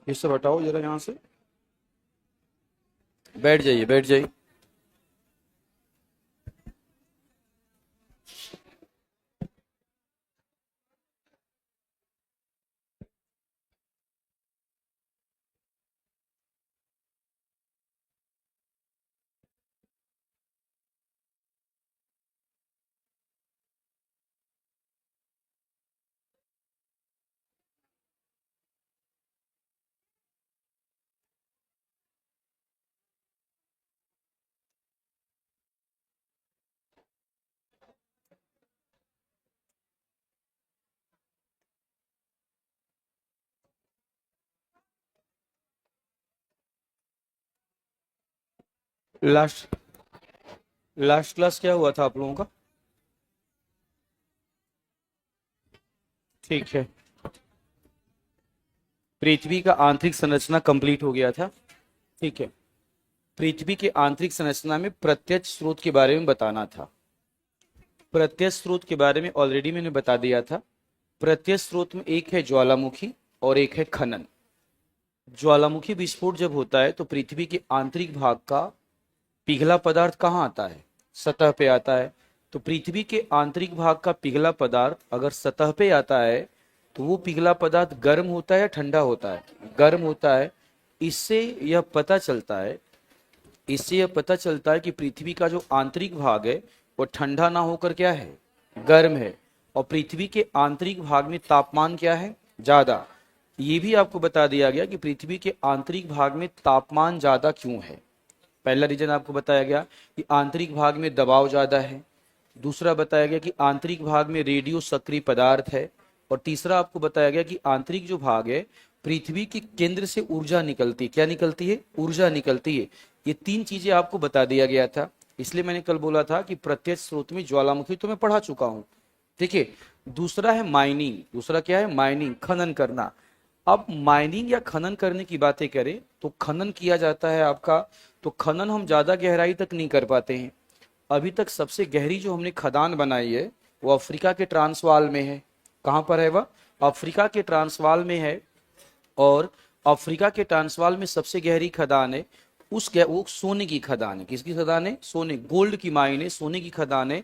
ये सब हटाओ जरा यहाँ से। बैठ जाइए, बैठ जाइए। लास्ट लास्ट क्लास क्या हुआ था आप लोगों का? ठीक है। पृथ्वी का आंतरिक संरचना कंप्लीट हो गया था। ठीक है। पृथ्वी के आंतरिक संरचना में प्रत्यक्ष स्रोत के बारे में बताना था। प्रत्यक्ष स्रोत के बारे में ऑलरेडी मैंने बता दिया था। प्रत्यक्ष स्रोत में एक है ज्वालामुखी और एक है खनन। ज्वालामुखी विस्फोट जब होता है तो पृथ्वी के आंतरिक भाग का पिघला पदार्थ कहाँ आता है? सतह पे आता है। तो पृथ्वी के आंतरिक भाग का पिघला पदार्थ अगर सतह पे आता है तो वो पिघला पदार्थ गर्म होता है या ठंडा होता है? गर्म होता है। इससे यह पता चलता है इससे यह पता चलता है कि पृथ्वी का जो आंतरिक भाग है वो ठंडा ना होकर क्या है? गर्म है। और पृथ्वी के आंतरिक भाग में तापमान क्या है? ज्यादा। ये भी आपको बता दिया गया कि पृथ्वी के आंतरिक भाग में तापमान ज्यादा क्यों है। पहला रीजन आपको बताया गया कि आंतरिक भाग में दबाव ज्यादा है। दूसरा बताया गया कि आंतरिक भाग में रेडियो सक्रिय पदार्थ है। और तीसरा आपको बताया गया कि आंतरिक जो भाग है पृथ्वी के केंद्र से ऊर्जा निकलती, क्या निकलती है? ऊर्जा निकलती है। ये तीन चीजें आपको बता दिया गया था। इसलिए मैंने कल बोला था कि प्रत्यक्ष स्रोत में ज्वालामुखी तो मैं पढ़ा चुका हूं। ठीक है। दूसरा है माइनिंग। दूसरा क्या है? माइनिंग, खनन करना। अब माइनिंग या खनन करने की बातें करें तो खनन किया जाता है आपका, तो खनन हम ज्यादा गहराई तक नहीं कर पाते हैं। अभी तक सबसे गहरी जो हमने खदान बनाई है वो अफ्रीका के ट्रांसवाल में है। कहां पर है वह? अफ्रीका के ट्रांसवाल में है। और अफ्रीका के ट्रांसवाल में सबसे गहरी खदान है वो सोने की खदान है। किसकी खदान है? सोने, गोल्ड की माइन है, सोने की खदान है।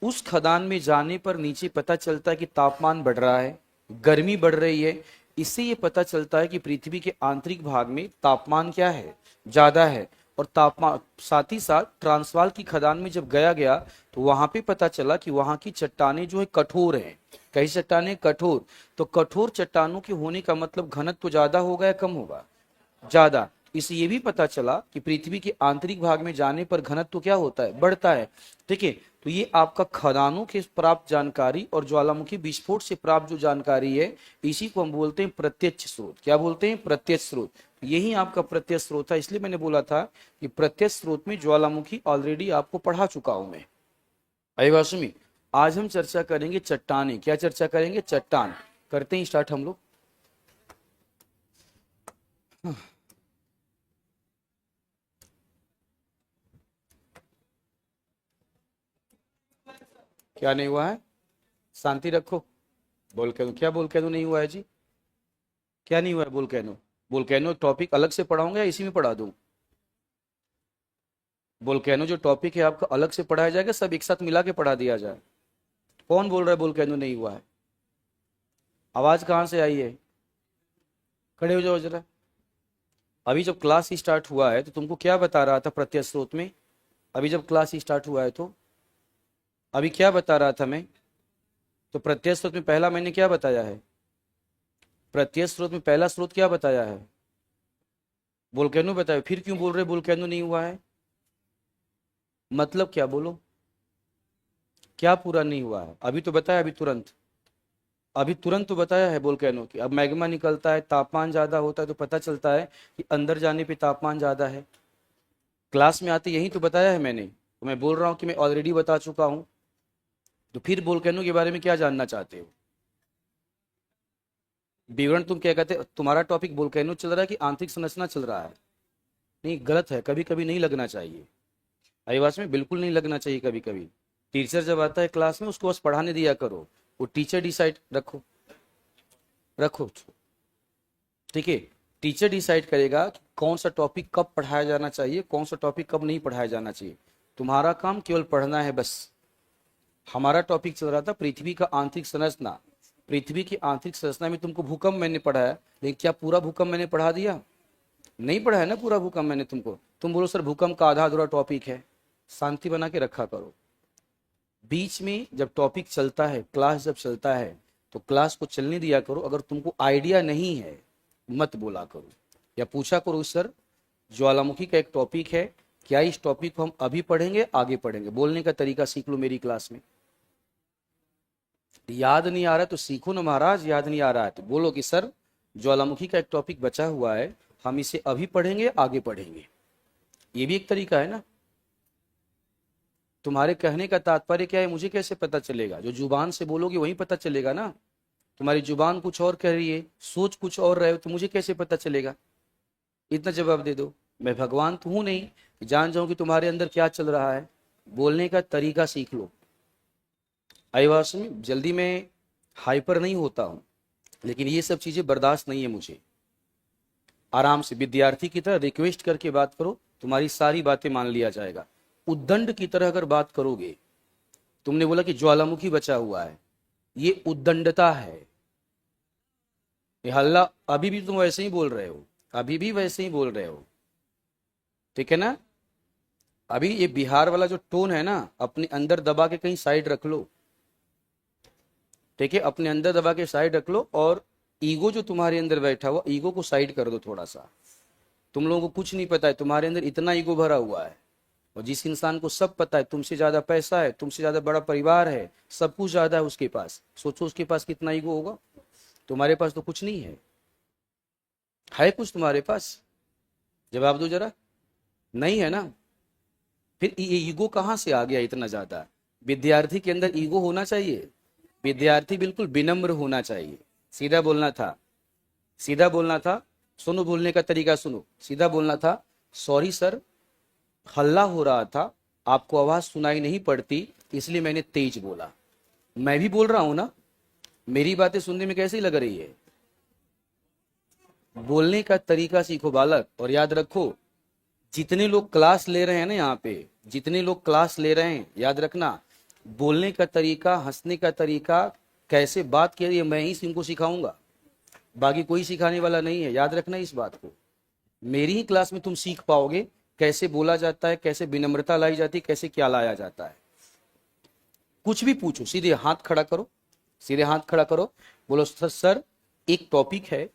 उस खदान में जाने पर नीचे पता चलता है कि तापमान बढ़ रहा है, गर्मी बढ़ रही है। इससे ये पता चलता है कि पृथ्वी के आंतरिक भाग में तापमान क्या है? ज्यादा है। और तापमान साथ ही साथ ट्रांसवाल की खदान में जब गया तो वहां पे पता चला कि वहां की चट्टानें जो है कठोर हैं। कई चट्टानें कठोर। तो कठोर चट्टानों के होने का मतलब घनत्व तो ज्यादा होगा या कम होगा? ज्यादा। इससे ये भी पता चला कि पृथ्वी के आंतरिक भाग में जाने पर घनत्व तो क्या होता है? बढ़ता है। ठीक है। तो ये आपका खदानों के प्राप्त जानकारी और ज्वालामुखी विस्फोट से प्राप्त जो जानकारी है इसी को हम बोलते हैं प्रत्यक्ष स्रोत। क्या बोलते हैं? प्रत्यक्ष स्रोत। यही आपका प्रत्यक्ष स्रोत है। इसलिए मैंने बोला था कि प्रत्यक्ष स्रोत में ज्वालामुखी ऑलरेडी आपको पढ़ा चुका हूं मैं। अभिभाषमी, आज हम चर्चा करेंगे चट्टाने। क्या चर्चा करेंगे? चट्टान। करते हैं स्टार्ट हम लोग। क्या नहीं हुआ है? शांति रखो। बोलकैनो, क्या बोलकैनो नहीं हुआ है जी? क्या नहीं हुआ है बोलकैनो? बोलकैनो टॉपिक अलग से पढ़ाऊंगा या इसी में पढ़ा दूं? बोलकैनो जो टॉपिक है आपका अलग से पढ़ाया जाएगा, सब एक साथ मिला के पढ़ा दिया जाए? कौन बोल रहा है बोलकैनो नहीं हुआ है? आवाज कहाँ से आई है? खड़े हो जाओ जरा। अभी जब क्लास स्टार्ट हुआ है तो तुमको क्या बता रहा था प्रत्यक्ष स्रोत में? अभी जब क्लास स्टार्ट हुआ है तो अभी क्या बता रहा था मैं? तो प्रत्यक्ष स्रोत में पहला मैंने क्या बताया है? प्रत्यक्ष स्रोत में पहला स्रोत क्या बताया है? वोल्केनो बताया। फिर क्यों बोल रहे वोल्केनो नहीं हुआ है? मतलब क्या? बोलो। क्या पूरा नहीं हुआ है? अभी तो बताया, अभी तुरंत तो बताया है वोल्केनो की। अब मैग्मा निकलता है, तापमान ज्यादा होता है तो पता चलता है कि अंदर जाने पे तापमान ज्यादा है। क्लास में आते यही तो बताया है मैंने। तो मैं बोल रहा हूँ कि मैं ऑलरेडी बता चुका हूँ। तो फिर वोल्केनो के बारे में क्या जानना चाहते हो? विवरण तुम क्या कहते? तुम्हारा टॉपिक वोल्केनो चल रहा है कि आंतरिक संरचना चल रहा है? नहीं, गलत है। कभी कभी नहीं लगना चाहिए। आदिवास में बिल्कुल नहीं लगना चाहिए कभी कभी। टीचर जब आता है क्लास में उसको बस पढ़ाने दिया करो। वो टीचर डिसाइड रखो। रखो। ठीक है। टीचर डिसाइड करेगा कि कौन सा टॉपिक कब पढ़ाया जाना चाहिए, कौन सा टॉपिक कब नहीं पढ़ाया जाना चाहिए। तुम्हारा काम केवल पढ़ना है बस। हमारा टॉपिक चल रहा था पृथ्वी का आंतरिक संरचना। पृथ्वी की आंतरिक संरचना में तुमको भूकंप मैंने पढ़ाया, लेकिन क्या पूरा भूकंप मैंने पढ़ा दिया? नहीं पढ़ा है ना पूरा भूकंप मैंने तुमको। तुम बोलो सर भूकंप का आधा अधूरा टॉपिक है। शांति बना के रखा करो। बीच में जब टॉपिक चलता है, क्लास जब चलता है, तो क्लास को चलने दिया करो। अगर तुमको आइडिया नहीं है मत बोला करो, या पूछा करो सर ज्वालामुखी का एक टॉपिक है, क्या इस टॉपिक को हम अभी पढ़ेंगे आगे पढ़ेंगे? बोलने का तरीका सीख लो मेरी क्लास में। याद नहीं आ रहा है तो सीखो ना महाराज। याद नहीं आ रहा है तो बोलो कि सर ज्वालामुखी का एक टॉपिक बचा हुआ है, हम इसे अभी पढ़ेंगे आगे पढ़ेंगे। ये भी एक तरीका है ना। तुम्हारे कहने का तात्पर्य क्या है मुझे कैसे पता चलेगा? जो जुबान से बोलोगे वही पता चलेगा ना। तुम्हारी जुबान कुछ और कह रही है, सोच कुछ और रहे हो, तो मुझे कैसे पता चलेगा? इतना जवाब दे दो। मैं भगवान तो हूं नहीं कि जान जाऊं कि तुम्हारे अंदर क्या चल रहा है। बोलने का तरीका सीख लो। आईवास में जल्दी में हाइपर नहीं होता हूं, लेकिन ये सब चीजें बर्दाश्त नहीं है मुझे। आराम से विद्यार्थी की तरह रिक्वेस्ट करके बात करो, तुम्हारी सारी बातें मान लिया जाएगा। उद्दंड की तरह अगर बात करोगे, तुमने बोला कि ज्वालामुखी बचा हुआ है, ये उद्दंडता है। ये हल्ला अभी भी तुम वैसे ही बोल रहे हो, अभी भी वैसे ही बोल रहे हो, ठीक है ना। अभी ये बिहार वाला जो टोन है ना, अपने अंदर दबा के कहीं साइड रख लो, ठीक है। अपने अंदर दबा के साइड रख लो, और ईगो जो तुम्हारे अंदर बैठा हुआ, ईगो को साइड कर दो थोड़ा सा। तुम लोगों को कुछ नहीं पता है, तुम्हारे अंदर इतना ईगो भरा हुआ है। और जिस इंसान को सब पता है, तुमसे ज्यादा पैसा है, तुमसे ज्यादा बड़ा परिवार है, सब कुछ ज्यादा है उसके पास, सोचो उसके पास कितना ईगो होगा। तुम्हारे पास तो कुछ नहीं है कुछ तुम्हारे पास? जवाब दो जरा। नहीं है ना। फिर ये ईगो कहां से आ गया इतना ज्यादा? विद्यार्थी के अंदर ईगो होना चाहिए। विद्यार्थी बिल्कुल विनम्र होना चाहिए। सीधा बोलना था, सीधा बोलना था। सुनो बोलने का तरीका सुनो, सीधा बोलना था। सॉरी सर, हल्ला हो रहा था, आपको आवाज सुनाई नहीं पड़ती, इसलिए मैंने तेज बोला। मैं भी बोल रहा हूं ना, मेरी बातें सुनने में कैसी लग रही है? बोलने का तरीका सीखो बालक। और याद रखो, जितने लोग क्लास ले रहे हैं ना यहाँ पे, जितने लोग क्लास ले रहे हैं, याद रखना बोलने का तरीका, हंसने का तरीका, कैसे बात की है, मैं ही इनको सिखाऊंगा, बाकी कोई सिखाने वाला नहीं है। याद रखना इस बात को। मेरी ही क्लास में तुम सीख पाओगे कैसे बोला जाता है, कैसे विनम्रता लाई जाती है, कैसे क्या लाया जाता है। कुछ भी पूछो, सीधे हाथ खड़ा करो, सीधे हाथ खड़ा करो, बोलो सर एक टॉपिक है,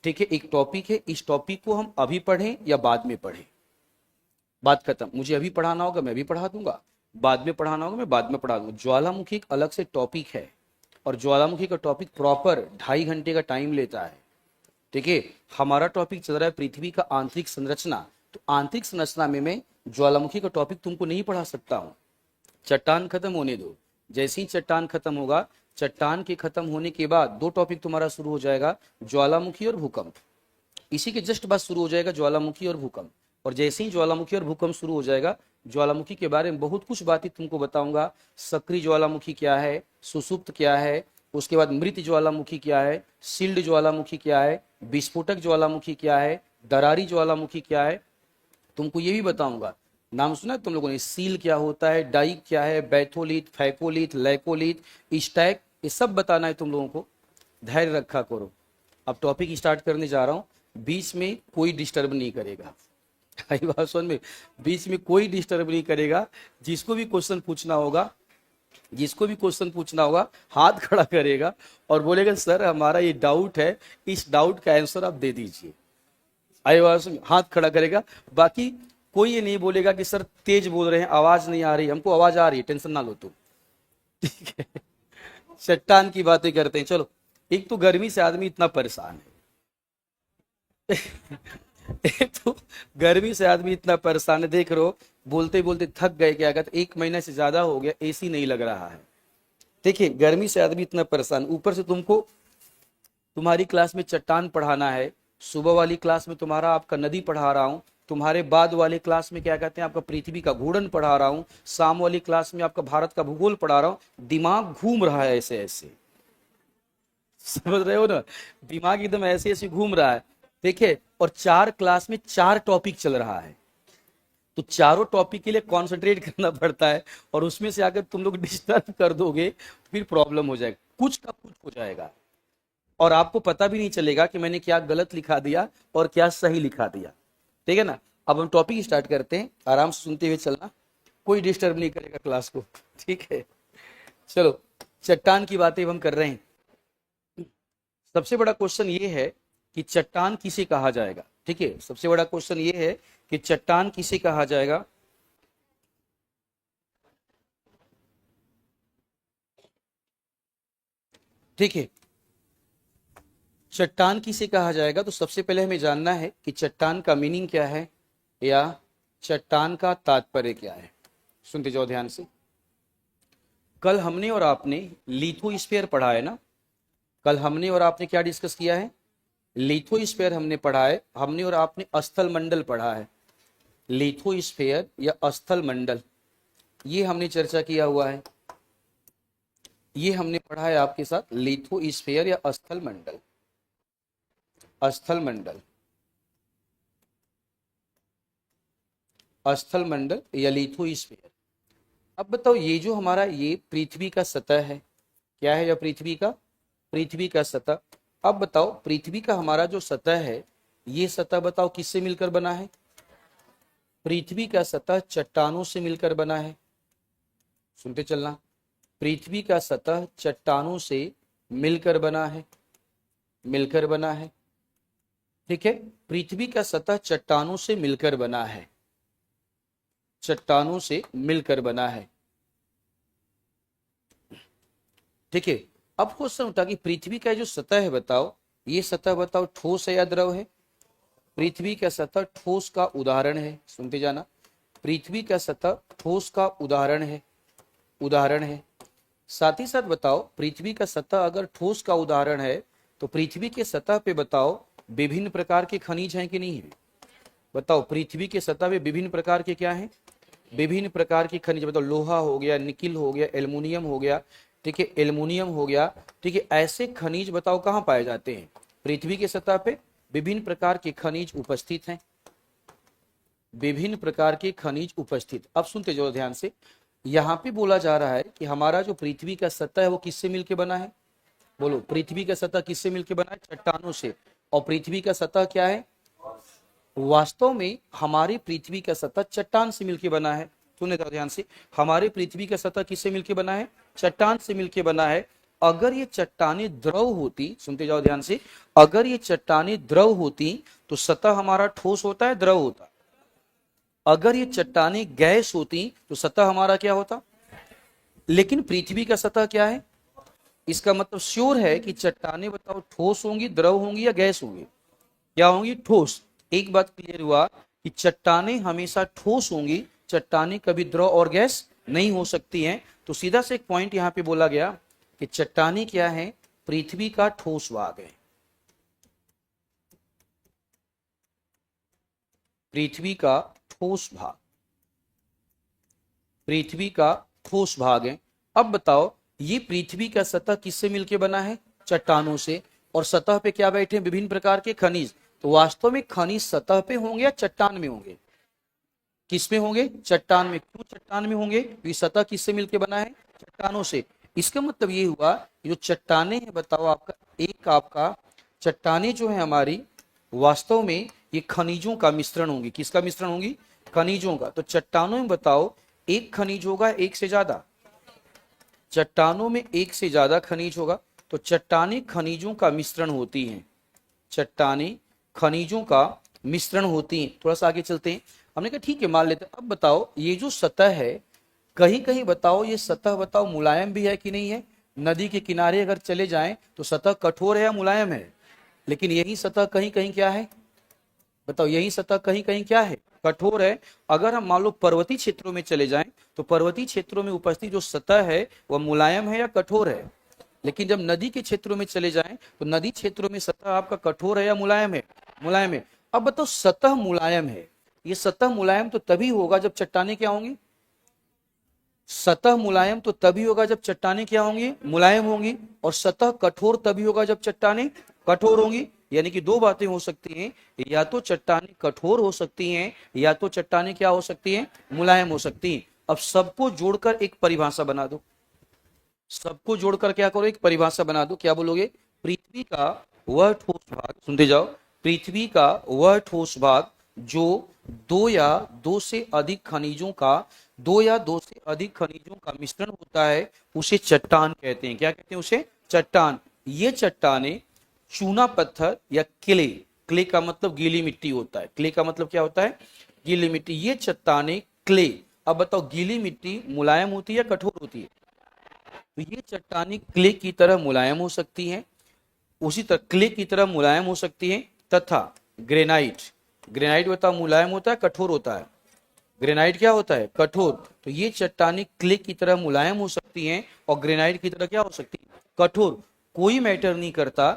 ठीक है, एक टॉपिक है, इस टॉपिक को हम अभी पढ़ें या बाद में पढ़ें? बात खत्म। मुझे अभी पढ़ाना होगा मैं भी पढ़ा दूंगा, बाद में पढ़ाना होगा मैं बाद में पढ़ा दूंगा। ज्वालामुखी एक अलग से टॉपिक है, और ज्वालामुखी का टॉपिक प्रॉपर 2.5 घंटे का टाइम लेता है, ठीक है। हमारा टॉपिक चल रहा है पृथ्वी का आंतरिक संरचना। तो आंतरिक संरचना में मैं ज्वालामुखी का टॉपिक तुमको नहीं पढ़ा सकता हूं। चट्टान खत्म होने दो। जैसे ही चट्टान खत्म होगा, चट्टान के खत्म होने के बाद 2 टॉपिक तुम्हारा शुरू हो जाएगा, ज्वालामुखी और भूकंप। इसी के जस्ट बाद शुरू हो जाएगा ज्वालामुखी और भूकंप। और जैसे ही ज्वालामुखी और भूकंप शुरू हो जाएगा, ज्वालामुखी के बारे में बहुत कुछ बातें तुमको बताऊंगा। सक्रिय ज्वालामुखी क्या है, सुसुप्त क्या है, उसके बाद मृत ज्वालामुखी क्या है, सील्ड ज्वालामुखी क्या है, विस्फोटक ज्वालामुखी क्या है, दरारी ज्वालामुखी क्या है, तुमको ये भी बताऊंगा। नाम सुना तुम लोगों ने? सील क्या होता है, डाई क्या है, बैथोलिथ, फैकोलिथ, लैकोलिथ, स्टैक, ये सब बताना है तुम लोगों को। धैर्य रखा करो। अब टॉपिक स्टार्ट करने जा रहा हूं, बीच में कोई डिस्टर्ब नहीं करेगा। भाषण में बीच में कोई डिस्टर्ब नहीं करेगा। जिसको भी क्वेश्चन पूछना होगा, जिसको भी क्वेश्चन पूछना होगा, हाथ खड़ा करेगा और बोलेगा सर हमारा ये डाउट है, इस डाउट का आंसर आप दे दीजिए। हाथ खड़ा करेगा। बाकी कोई ये नहीं बोलेगा कि सर तेज बोल रहे हैं, आवाज नहीं आ रही। हमको आवाज आ रही है, टेंशन ना लो तुम, ठीक है। चट्टान की बातें करते हैं। चलो, एक तो गर्मी से आदमी इतना परेशान है। एक तो गर्मी से आदमी इतना परेशान है, देख रहे हो बोलते बोलते थक गए। क्या कहते, 1 महीना से ज्यादा हो गया एसी नहीं लग रहा है। देखिए गर्मी से आदमी इतना परेशान, ऊपर से तुमको तुम्हारी क्लास में चट्टान पढ़ाना है, सुबह वाली क्लास में तुम्हारा आपका नदी पढ़ा रहा हूँ, तुम्हारे बाद वाले क्लास में क्या कहते हैं आपका पृथ्वी का घूर्णन पढ़ा रहा हूँ, शाम वाली क्लास में आपका भारत का भूगोल पढ़ा रहा हूँ। दिमाग घूम रहा है ऐसे ऐसे, समझ रहे हो ना? दिमाग एकदम ऐसे ऐसे घूम रहा है। देखिए, और 4 क्लास में 4 टॉपिक चल रहा है, तो चारों टॉपिक के लिए कंसंट्रेट करना पड़ता है, और उसमें से अगर तुम लोग डिस्टर्ब कर दोगे तो फिर प्रॉब्लम हो जाएगा, कुछ का कुछ हो जाएगा, और आपको पता भी नहीं चलेगा कि मैंने क्या गलत लिखा दिया और क्या सही लिखा दिया। ठीक है ना। अब हम टॉपिक स्टार्ट करते हैं, आराम से सुनते हुए चलना, कोई डिस्टर्ब नहीं करेगा क्लास को। ठीक है, चलो, चट्टान की बातें हम कर रहे हैं। सबसे बड़ा क्वेश्चन ये है कि चट्टान किसे कहा जाएगा। ठीक है, सबसे बड़ा क्वेश्चन ये है कि चट्टान किसे कहा जाएगा। ठीक है, चट्टान किसे कहा जाएगा, तो सबसे पहले हमें जानना है कि चट्टान का मीनिंग क्या है, या चट्टान का तात्पर्य क्या है। सुनते जाओ ध्यान से। कल हमने और आपने लिथोस्फीयर पढ़ा है ना। कल हमने और आपने क्या डिस्कस किया है, लिथोस्फीयर हमने पढ़ा है। हमने और आपने स्थल मंडल पढ़ा है, लिथोस्फीयर या स्थल मंडल, ये हमने चर्चा किया हुआ है। ये हमने पढ़ा है आपके साथ, लिथोस्फीयर या स्थल मंडल, स्थल मंडल, स्थल मंडल या लिथोस्फीयर। अब बताओ, ये जो हमारा ये पृथ्वी का सतह है, क्या है, या पृथ्वी का सतह। अब बताओ, पृथ्वी का हमारा जो सतह है, ये सतह बताओ किससे मिलकर बना है। पृथ्वी का सतह चट्टानों से मिलकर बना है। सुनते चलना, पृथ्वी का सतह चट्टानों से मिलकर बना है, मिलकर बना है। ठीक है, पृथ्वी का सतह चट्टानों से मिलकर बना है, चट्टानों से मिलकर बना है। ठीक है, अब क्वेश्चन उठा कि पृथ्वी का जो सतह है बताओ, ये सतह बताओ ठोस है या द्रव है। पृथ्वी का सतह ठोस का उदाहरण है। सुनते जाना, पृथ्वी का सतह ठोस का उदाहरण है, उदाहरण है। साथ ही साथ बताओ, पृथ्वी का सतह अगर ठोस का उदाहरण है, तो पृथ्वी के सतह पे बताओ विभिन्न प्रकार के खनिज हैं कि नहीं है। बताओ, पृथ्वी के सतह पे विभिन्न प्रकार के क्या हैं, विभिन्न प्रकार के खनिज। बताओ, लोहा हो गया, निकिल हो गया, एल्युमिनियम हो गया, ठीक है, एल्युमिनियम हो गया। ठीक है, ऐसे खनिज बताओ कहाँ पाए जाते हैं, पृथ्वी के सतह पे विभिन्न प्रकार के खनिज उपस्थित हैं, विभिन्न प्रकार के खनिज उपस्थित। अब सुनते जाओ ध्यान से, यहाँ पे बोला जा रहा है कि हमारा जो पृथ्वी का सतह है वो किससे मिलकर बना है। बोलो, पृथ्वी का सतह किससे मिलकर बना है, चट्टानों से। और पृथ्वी का सतह क्या है, वास्तव में हमारी पृथ्वी का सतह चट्टान से मिलकर बना है। सुने जाओ ध्यान से, हमारे पृथ्वी का सतह किससे मिलकर बना है, चट्टान से मिलकर बना है। अगर ये चट्टानें द्रव होती, सुनते जाओ ध्यान से, अगर ये चट्टानें द्रव होती तो सतह हमारा ठोस होता है, द्रव होता। अगर ये चट्टानें गैस होती तो सतह हमारा क्या होता। लेकिन पृथ्वी का सतह क्या है, इसका मतलब श्योर है कि चट्टानें बताओ ठोस होंगी, द्रव होंगी या गैस होंगी, क्या होंगी, ठोस। एक बात क्लियर हुआ कि चट्टानें हमेशा ठोस होंगी, चट्टानें कभी द्रव और गैस नहीं हो सकती हैं। तो सीधा से एक पॉइंट यहां पे बोला गया कि चट्टानें क्या है, पृथ्वी का ठोस भाग है, पृथ्वी का ठोस भाग, पृथ्वी का ठोस भाग है। अब बताओ, ये पृथ्वी का सतह किससे मिलकर बना है, चट्टानों से, और सतह पे क्या बैठे हैं, विभिन्न प्रकार के खनिज। तो वास्तव में खनिज सतह पे होंगे या चट्टान में होंगे, किस में होंगे, चट्टान में। क्यों चट्टान में होंगे, ये सतह किससे मिलकर बना है, चट्टानों से। इसका मतलब ये हुआ, जो चट्टाने हैं बताओ आपका, एक आपका चट्टाने जो है हमारी, वास्तव में ये खनिजों का मिश्रण होंगी। किसका मिश्रण होंगी, खनिजों का। तो चट्टानों में बताओ एक खनिज होगा, एक से ज्यादा, चट्टानों में एक से ज्यादा खनिज होगा। तो चट्टाने खनिजों का मिश्रण होती हैं, चट्टाने खनिजों का मिश्रण होती हैं। थोड़ा सा आगे चलते हैं, हमने कहा ठीक है मान लेते हैं। अब बताओ, ये जो सतह है, कहीं कहीं बताओ ये सतह बताओ मुलायम भी है कि नहीं है। नदी के किनारे अगर चले जाएं तो सतह कठोर है या मुलायम है, लेकिन यही सतह कहीं कहीं क्या है, बताओ, यही सतह कहीं कहीं क्या है, कठोर है। अगर हम मान लो पर्वतीय क्षेत्रों में चले जाएं तो पर्वतीय क्षेत्रों में उपस्थित जो सतह है वह मुलायम है या कठोर है। लेकिन जब नदी के क्षेत्रों में चले जाएं तो नदी क्षेत्रों में सतह आपका कठोर है या मुलायम है, मुलायम है। अब बताओ, सतह मुलायम है, ये सतह मुलायम तो तभी होगा जब चट्टानें क्या होंगी, सतह मुलायम तो तभी होगा जब चट्टानें क्या होंगी, मुलायम होंगी। और सतह कठोर तभी होगा जब चट्टानें कठोर होंगी। यानी कि दो बातें हो सकती हैं, या तो चट्टानें कठोर हो सकती हैं या तो चट्टानें क्या हो सकती हैं, मुलायम हो सकती हैं। अब सबको जोड़कर एक परिभाषा बना दो, सबको जोड़कर क्या करो, एक परिभाषा बना दो। क्या बोलोगे? पृथ्वी का वह ठोस भाग, सुनते जाओ, पृथ्वी का वह ठोस भाग जो दो या दो से अधिक खनिजों का दो या दो से अधिक खनिजों का मिश्रण होता है, उसे चट्टान कहते हैं। क्या कहते हैं उसे? चट्टान। ये चट्टाने चूना पत्थर या क्ले, क्ले का मतलब गीली मिट्टी होता है, क्ले का मतलब क्या होता है? गीली मिट्टी। ये चट्टाने क्ले। अब बताओ, गीली मिट्टी मुलायम होती है या कठोर होती है? तो ये चट्टानी क्ले की तरह मुलायम हो सकती हैं, उसी तरह क्ले की तरह मुलायम हो सकती हैं, तथा ग्रेनाइट, ग्रेनाइट बताओ मुलायम होता है कठोर होता है? ग्रेनाइट क्या होता है? कठोर। तो ये चट्टानी क्ले की तरह मुलायम हो सकती हैं और ग्रेनाइट की तरह क्या हो सकती है? कठोर। कोई मैटर नहीं करता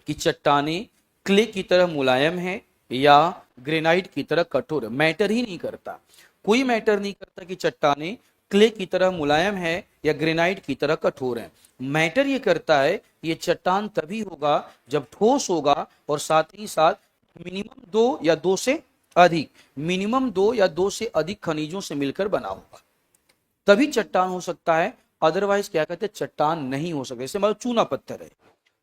कि चट्टाने क्ले की तरह मुलायम है या ग्रेनाइट की तरह कठोर है, मैटर ही नहीं करता। कोई मैटर नहीं करता कि चट्टाने क्ले की तरह मुलायम है या ग्रेनाइट की तरह कठोर है। मैटर ये करता है, ये चट्टान तभी होगा जब ठोस होगा और साथ ही साथ मिनिमम दो या दो से अधिक, मिनिमम दो या दो से अधिक खनिजों से मिलकर बना होगा, तभी चट्टान हो सकता है। अदरवाइज क्या कहते हैं, चट्टान नहीं हो सकता। जैसे मान लो चूना पत्थर है,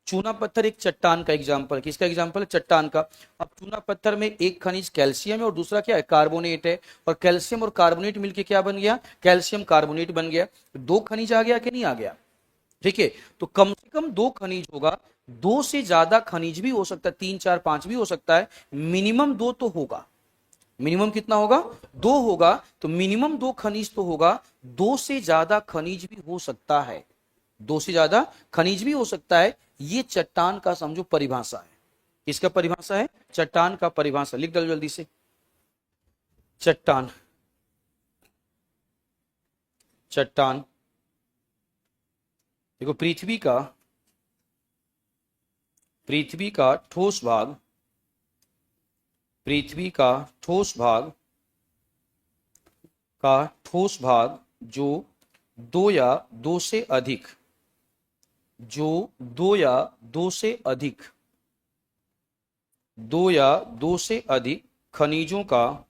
चूना पत्थर एक चट्टान का एग्जाम्पल, किसका एग्जाम्पल है? चट्टान का। अब चूना पत्थर में एक खनिज कैल्शियम है और दूसरा क्या है? कार्बोनेट है। और कैल्शियम और कार्बोनेट मिलके क्या बन गया? कैल्शियम कार्बोनेट बन गया। दो खनिज आ गया कि नहीं आ गया? ठीक है, तो कम से कम दो खनिज होगा, दो से ज्यादा खनिज भी हो सकता है, तीन चार पांच भी हो सकता है, मिनिमम दो तो होगा। मिनिमम कितना होगा? दो होगा। तो मिनिमम दो खनिज तो होगा, दो से ज्यादा खनिज भी हो सकता है, दो से ज्यादा खनिज भी हो सकता है। ये चट्टान का समझो परिभाषा है। किसका परिभाषा है? चट्टान का परिभाषा। लिख डालो जल्दी से, चट्टान। चट्टान देखो, पृथ्वी का ठोस भाग, पृथ्वी का ठोस भाग का ठोस भाग जो दो या दो से अधिक, जो दो या दो से अधिक, दो या दो से अधिक खनिजों का,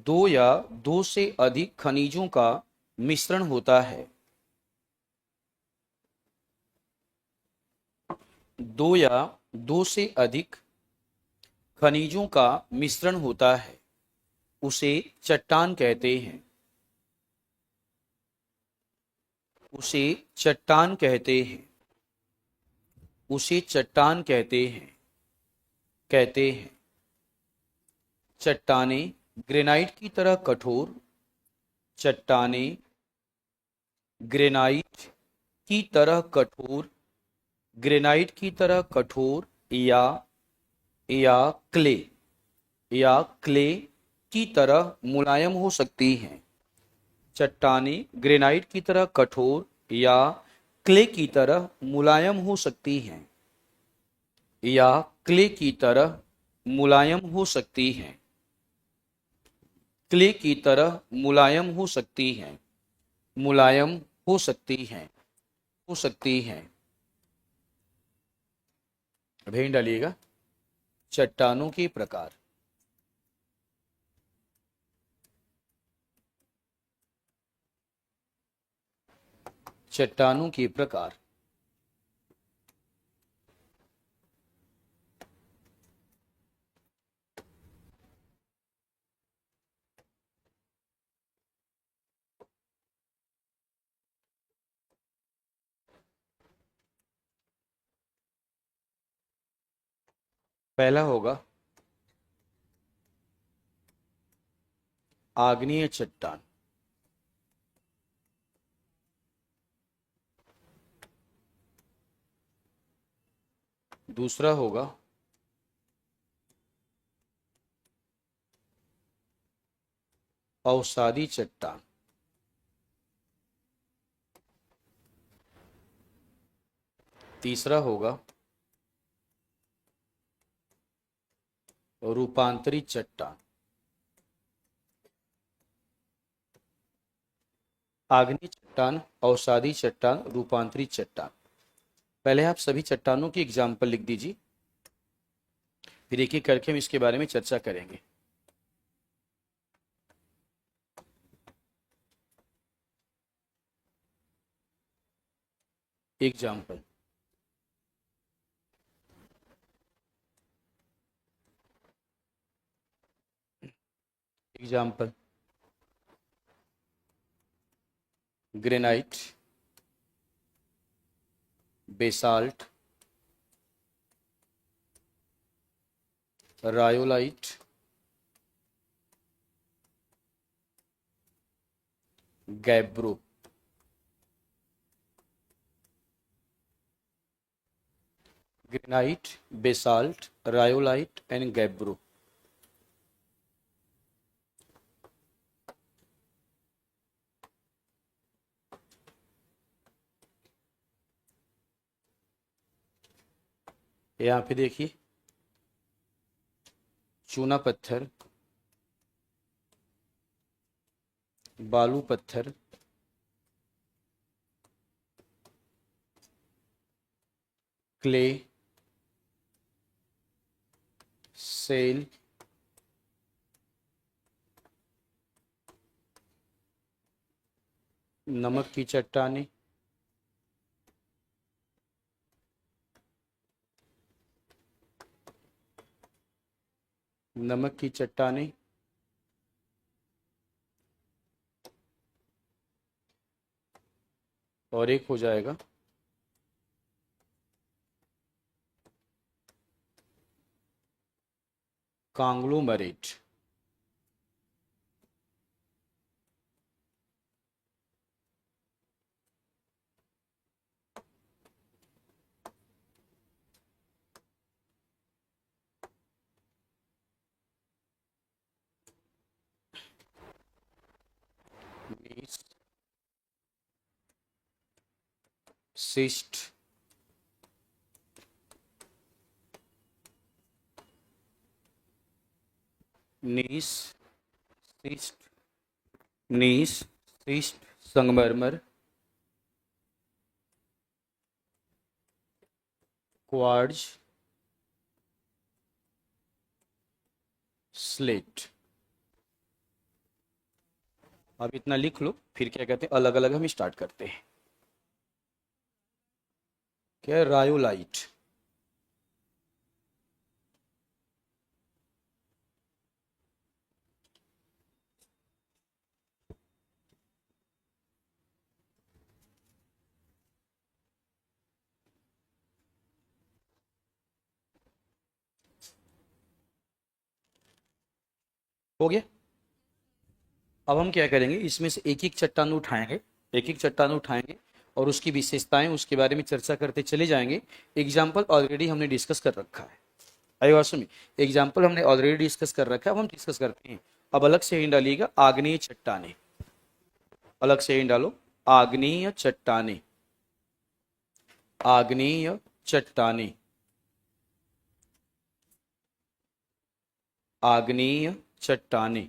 दो या दो से अधिक खनिजों का मिश्रण होता है, दो या दो से अधिक खनिजों का मिश्रण होता है, उसे चट्टान कहते हैं, उसे चट्टान कहते हैं, उसे चट्टान कहते हैं, कहते हैं। चट्टाने ग्रेनाइट की तरह कठोर, चट्टाने ग्रेनाइट की तरह कठोर, ग्रेनाइट की तरह कठोर या क्ले, या क्ले की तरह मुलायम हो सकती हैं। चट्टाने ग्रेनाइट की तरह कठोर या क्ले की तरह मुलायम हो सकती हैं, या क्ले की तरह मुलायम हो सकती हैं, क्ले की तरह मुलायम हो सकती हैं, मुलायम हो सकती हैं, हो सकती हैं। भेड़ डालिएगा। चट्टानों के प्रकार, चट्टानों के प्रकार। पहला होगा आग्नेय चट्टान, दूसरा होगा अवसादी चट्टान, तीसरा होगा रूपांतरित चट्टान। आग्नेय चट्टान, अवसादी चट्टान, रूपांतरित चट्टान। पहले आप सभी चट्टानों की एग्जाम्पल लिख दीजिए, फिर एक एक करके हम इसके बारे में चर्चा करेंगे। Example. Example. Granite, basalt, rhyolite, gabbro. Granite, basalt, rhyolite and gabbro. यहाँ पे देखिए, चूना पत्थर, बालू पत्थर, क्ले, सेल, नमक की चट्टानें, नमक की चट्टानें, और एक हो जाएगा कांग्लोमरेट। नीस, सिस्ट, नीस, सिस्ट, नीस, सिस्ट, संगमरमर, क्वार्ट्ज, स्लेट। अब इतना लिख लो, फिर क्या कहते हैं, अलग अलग हम स्टार्ट करते हैं। क्या है? रायोलाइट। हो गया। अब हम क्या करेंगे, इसमें से एक एक चट्टान उठाएंगे, एक एक चट्टान उठाएंगे और उसकी विशेषताएं, उसके बारे में चर्चा करते चले जाएंगे। एग्जाम्पल ऑलरेडी हमने डिस्कस कर रखा है। आई बात सुनिए, एग्जाम्पल हमने ऑलरेडी डिस्कस कर रखा है, अब हम डिस्कस करते हैं। अब अलग से हिंट डालिएगा, आग्नेय चट्टाने। अलग से हिंट डालो, आग्नेय चट्टाने, आग्नेय चट्टाने, आग्नेय चट्टाने,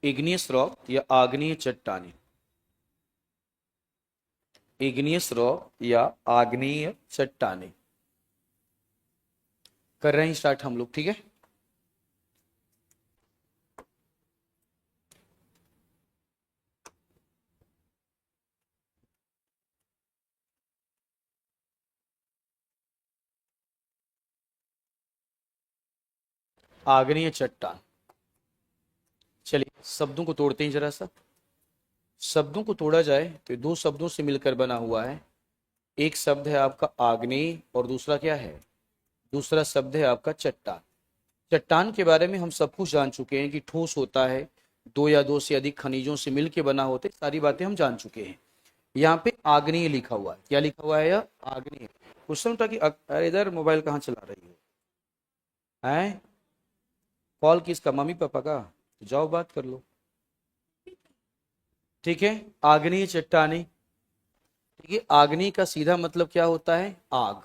इग्नियस रॉक या आग्नेय चट्टाने, इग्नियस रॉक या आग्नेय चट्टाने। कर रहे हैं स्टार्ट हम लोग, ठीक है। आग्नेय चट्टान। चलिए शब्दों को तोड़ते हैं जरा सा। शब्दों को तोड़ा जाए तो ये दो शब्दों से मिलकर बना हुआ है। एक शब्द है आपका आग्नेय और दूसरा क्या है, दूसरा शब्द है आपका चट्टान। चट्टान के बारे में हम सब कुछ जान चुके हैं कि ठोस होता है, दो या दो से अधिक खनिजों से मिलकर बना होते, सारी बातें हम जान चुके हैं। यहाँ पे आग्नेय लिखा हुआ है, क्या लिखा हुआ है यह आग्नेय। क्वेश्चन उठा कि अरे इधर मोबाइल कहाँ चला रही हो हैं? कॉल किसका, मम्मी पापा का? तो जाओ बात कर लो, ठीक है। आग्नेय चट्टाने, ठीक है। आग्नेय का सीधा मतलब क्या होता है, आग।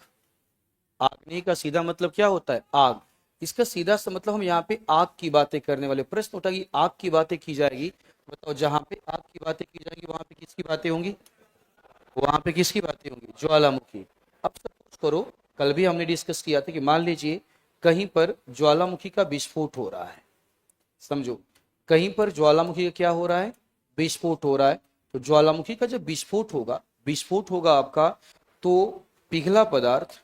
आग्नेय का सीधा मतलब क्या होता है, आग। इसका सीधा सा मतलब, हम यहाँ पे आग की बातें करने वाले। प्रश्न उठा कि आग की बातें की जाएगी, बताओ जहां पे आग की बातें की जाएगी वहां पे किसकी बातें होंगी, वहां पे किसकी बातें होंगी? ज्वालामुखी। अब सपोज करो, कल भी हमने डिस्कस किया था कि मान लीजिए कहीं पर ज्वालामुखी का विस्फोट हो रहा है, समझो, कहीं पर ज्वालामुखी का क्या हो रहा है? विस्फोट हो रहा है। तो ज्वालामुखी का जब विस्फोट होगा आपका, तो पिघला पदार्थ,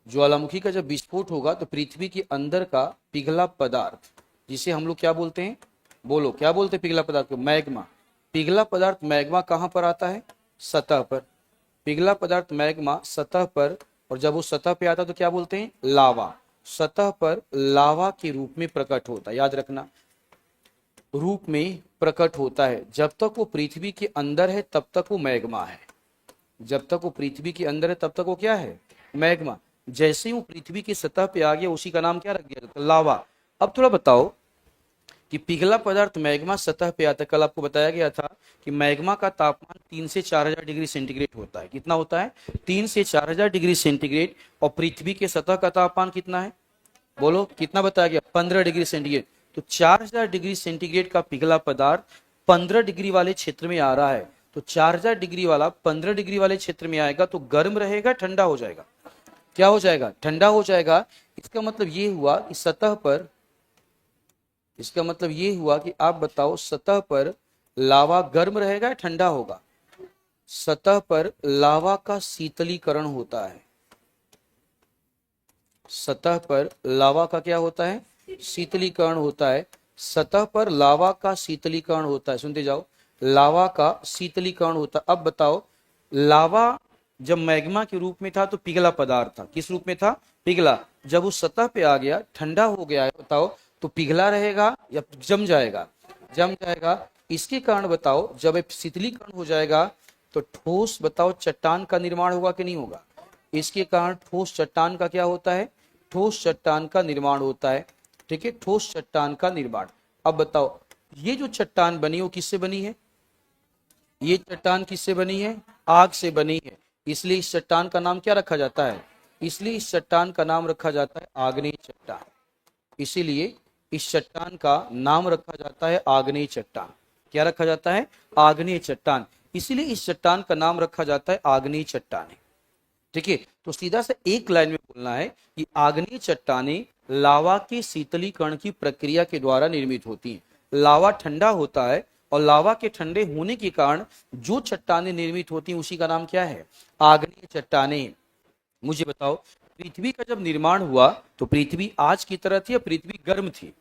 ज्वालामुखी का जब विस्फोट होगा तो पृथ्वी के अंदर का पिघला पदार्थ, जिसे हम लोग क्या बोलते हैं? बोलो, क्या बोलते हैं पिघला पदार्थ को? मैग्मा। पिघला पदार्थ मैग्मा कहां पर आता है? सतह पर। पिघला पदार्थ मैग्मा सतह पर, और जब वो सतह पे आता है तो क्या बोलते हैं? लावा। सतह पर लावा के रूप में प्रकट होता है, याद रखना, रूप में प्रकट होता है। जब तक वो पृथ्वी के अंदर है तब तक वो मैग्मा है। जब तक वो पृथ्वी के अंदर है तब तक वो क्या है? मैग्मा। जैसे ही वो पृथ्वी की सतह पे आ गया, उसी का नाम क्या रख दिया? लावा। अब थोड़ा बताओ कि पिघला पदार्थ मैग्मा सतह पे आता है। कल आपको बताया गया था कि मैग्मा का तापमान 3 से 4 हजार डिग्री सेंटीग्रेड होता है। कितना होता है? 3 से 4 हजार डिग्री सेंटीग्रेड। और पृथ्वी के सतह का तापमान कितना है? बोलो, कितना बताया गया? 15 डिग्री सेंटीग्रेड। तो 4 हजार डिग्री सेंटीग्रेड का पिघला पदार्थ 15 डिग्री वाले क्षेत्र में आ रहा है। तो 4 हजार डिग्री वाला 15 डिग्री वाले क्षेत्र में आएगा तो गर्म रहेगा, ठंडा हो जाएगा? क्या हो जाएगा? ठंडा हो जाएगा। इसका मतलब ये हुआ कि सतह पर, इसका मतलब ये हुआ कि आप बताओ, सतह पर लावा गर्म रहेगा या ठंडा होगा? सतह पर लावा का शीतलीकरण होता है। सतह पर लावा का क्या होता है? शीतलीकरण होता है। सतह पर लावा का शीतलीकरण होता है, सुनते जाओ, लावा का शीतलीकरण होता है। अब बताओ, लावा जब मैग्मा के रूप में था तो पिघला पदार्थ था। किस रूप में था? पिघला। जब उस सतह पे आ गया, ठंडा हो गया है, बताओ तो पिघला रहेगा या जम जाएगा? जम जाएगा। इसके कारण बताओ, जब शीतलीकरण हो जाएगा तो ठोस, बताओ, चट्टान का निर्माण होगा कि नहीं होगा? इसके कारण ठोस चट्टान का क्या होता है? ठोस चट्टान का निर्माण होता है। ठीक है, ठोस चट्टान का निर्माण। अब बताओ, ये जो चट्टान बनी वो किससे बनी है? ये चट्टान किससे बनी है? आग से बनी है। इसलिए इस चट्टान का नाम क्या रखा जाता है? इसलिए इस चट्टान का नाम रखा जाता है आग्नेय चट्टान। इसीलिए इस चट्टान का नाम रखा जाता है आग्नेय चट्टान। क्या रखा जाता है? आग्नेय चट्टान। इसीलिए इस चट्टान का नाम रखा जाता है आग्नेय चट्टान। ठीक है, तो सीधा से एक लाइन में बोलना है कि आग्नेय चट्टानें लावा के शीतलीकरण की प्रक्रिया के द्वारा निर्मित होती हैं। लावा ठंडा होता है और लावा के ठंडे होने के कारण जो चट्टानें निर्मित होती हैं उसी का नाम क्या है? आग्नेय चट्टानें। मुझे बताओ, पृथ्वी का जब निर्माण हुआ तो पृथ्वी आज की तरह थी या पृथ्वी गर्म थी?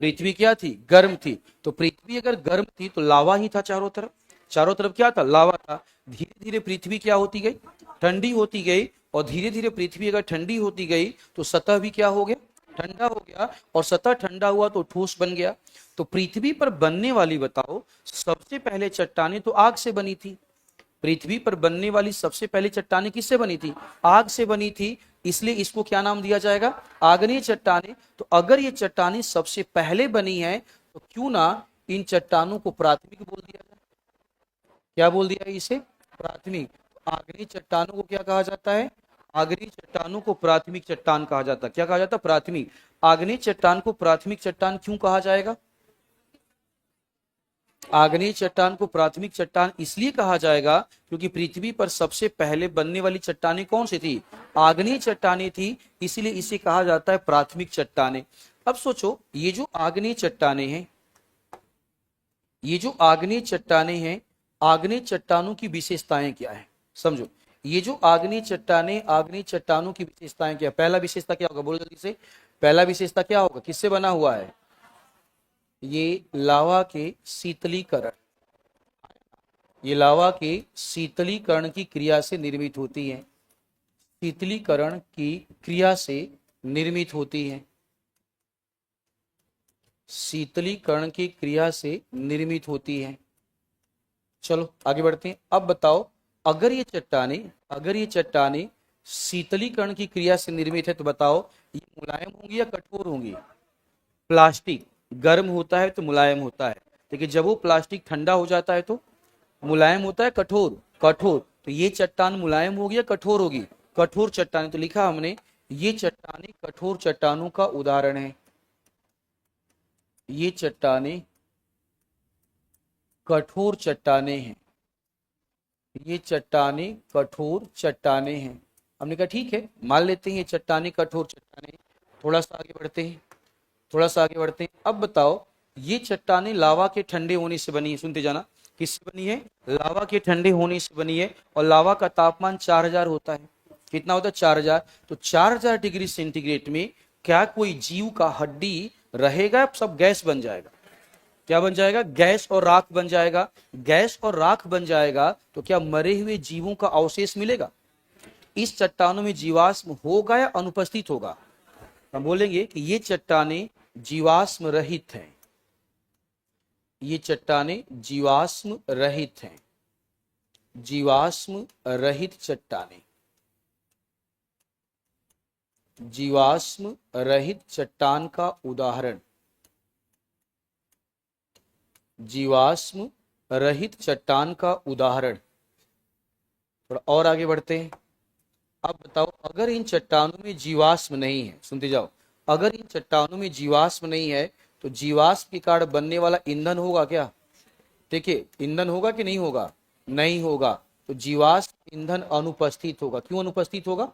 पृथ्वी क्या थी? गर्म थी। तो पृथ्वी अगर गर्म थी तो लावा ही था चारों तरफ। चारों तरफ क्या था? लावा था। धीरे धीरे पृथ्वी क्या होती गई? ठंडी होती गई। और धीरे धीरे पृथ्वी अगर ठंडी होती गई तो सतह भी क्या हो गया? ठंडा हो गया। और सतह ठंडा हुआ तो ठोस बन गया। तो पृथ्वी पर बनने वाली, बताओ, सबसे पहले चट्टानें तो आग से बनी थी। पृथ्वी पर बनने वाली सबसे पहली चट्टानें किससे बनी थी? आग से बनी थी। इसलिए इसको क्या नाम दिया जाएगा? आग्नेय चट्टानें। तो अगर ये चट्टानें सबसे पहले बनी है तो क्यों ना इन चट्टानों को प्राथमिक बोल दिया जाए? क्या बोल दिया है इसे? प्राथमिक। तो आग्नेय चट्टानों को क्या कहा जाता है? आग्नेय चट्टानों को प्राथमिक चट्टान कहा जाता है। क्या कहा जाता है? प्राथमिक। आग्नेय चट्टान को प्राथमिक चट्टान क्यों कहा जाएगा? आग्नेय चट्टान को प्राथमिक चट्टान इसलिए कहा जाएगा क्योंकि पृथ्वी पर सबसे पहले बनने वाली चट्टानें कौन सी थी? आग्नेय चट्टानें थी। इसीलिए इसे कहा जाता है प्राथमिक चट्टानें। अब सोचो, ये जो आग्नेय चट्टानें हैं, ये जो आग्नेय चट्टानें हैं, आग्नेय चट्टानों की विशेषताएं क्या है? समझो, ये जो आग्नेय चट्टानें, आग्नेय चट्टानों की विशेषताएं क्या? पहला विशेषता क्या होगा? बोलो जल्दी से। पहला विशेषता क्या होगा? किससे बना हुआ है? ये लावा के शीतलीकरण, ये लावा के शीतलीकरण की क्रिया से निर्मित होती है। शीतलीकरण की क्रिया से निर्मित होती है। शीतलीकरण की क्रिया से निर्मित होती है। चलो आगे बढ़ते हैं। अब बताओ, अगर ये चट्टानें शीतलीकरण की क्रिया से निर्मित है तो बताओ, ये मुलायम होंगी या कठोर होंगी? प्लास्टिक गर्म होता है तो मुलायम होता है, लेकिन जब वो प्लास्टिक ठंडा हो जाता है तो मुलायम होता है, कठोर? कठोर। तो ये चट्टान मुलायम होगी या कठोर होगी? कठोर चट्टान। तो लिखा हमने, ये चट्टानें कठोर चट्टानों का उदाहरण है। ये चट्टानें कठोर चट्टानें हैं। ये चट्टाने कठोर चट्टाने हैं। हमने कहा ठीक है, मान लेते हैं ये चट्टाने कठोर चट्टाने हैं। थोड़ा सा आगे बढ़ते हैं, थोड़ा सा आगे बढ़ते हैं। अब बताओ, ये चट्टाने लावा के ठंडे होने से बनी है। सुनते जाना, किससे बनी है? लावा के ठंडे होने से बनी है। और लावा का तापमान 4000 होता है। कितना होता है? 4000। तो 4000 डिग्री सेंटीग्रेड में क्या कोई जीव का हड्डी रहेगा? सब गैस बन जाएगा। क्या बन जाएगा? गैस और राख बन जाएगा। गैस और राख बन जाएगा तो क्या मरे हुए जीवों का अवशेष मिलेगा? इस चट्टानों में जीवाश्म होगा या अनुपस्थित होगा? हम बोलेंगे कि ये चट्टाने जीवाश्म रहित हैं। ये चट्टाने जीवाश्म रहित हैं। जीवाश्म रहित चट्टाने, जीवाश्म रहित चट्टान का उदाहरण, जीवाश्म रहित चट्टान का उदाहरण। थोड़ा और आगे बढ़ते हैं। अब बताओ, अगर इन चट्टानों में जीवाश्म नहीं है, सुनते जाओ, अगर इन चट्टानों में जीवाश्म नहीं है तो जीवाश्म के कारण बनने वाला ईंधन होगा क्या? देखिए, ईंधन होगा कि नहीं होगा? नहीं होगा। तो जीवाश्म ईंधन अनुपस्थित होगा। क्यों अनुपस्थित होगा?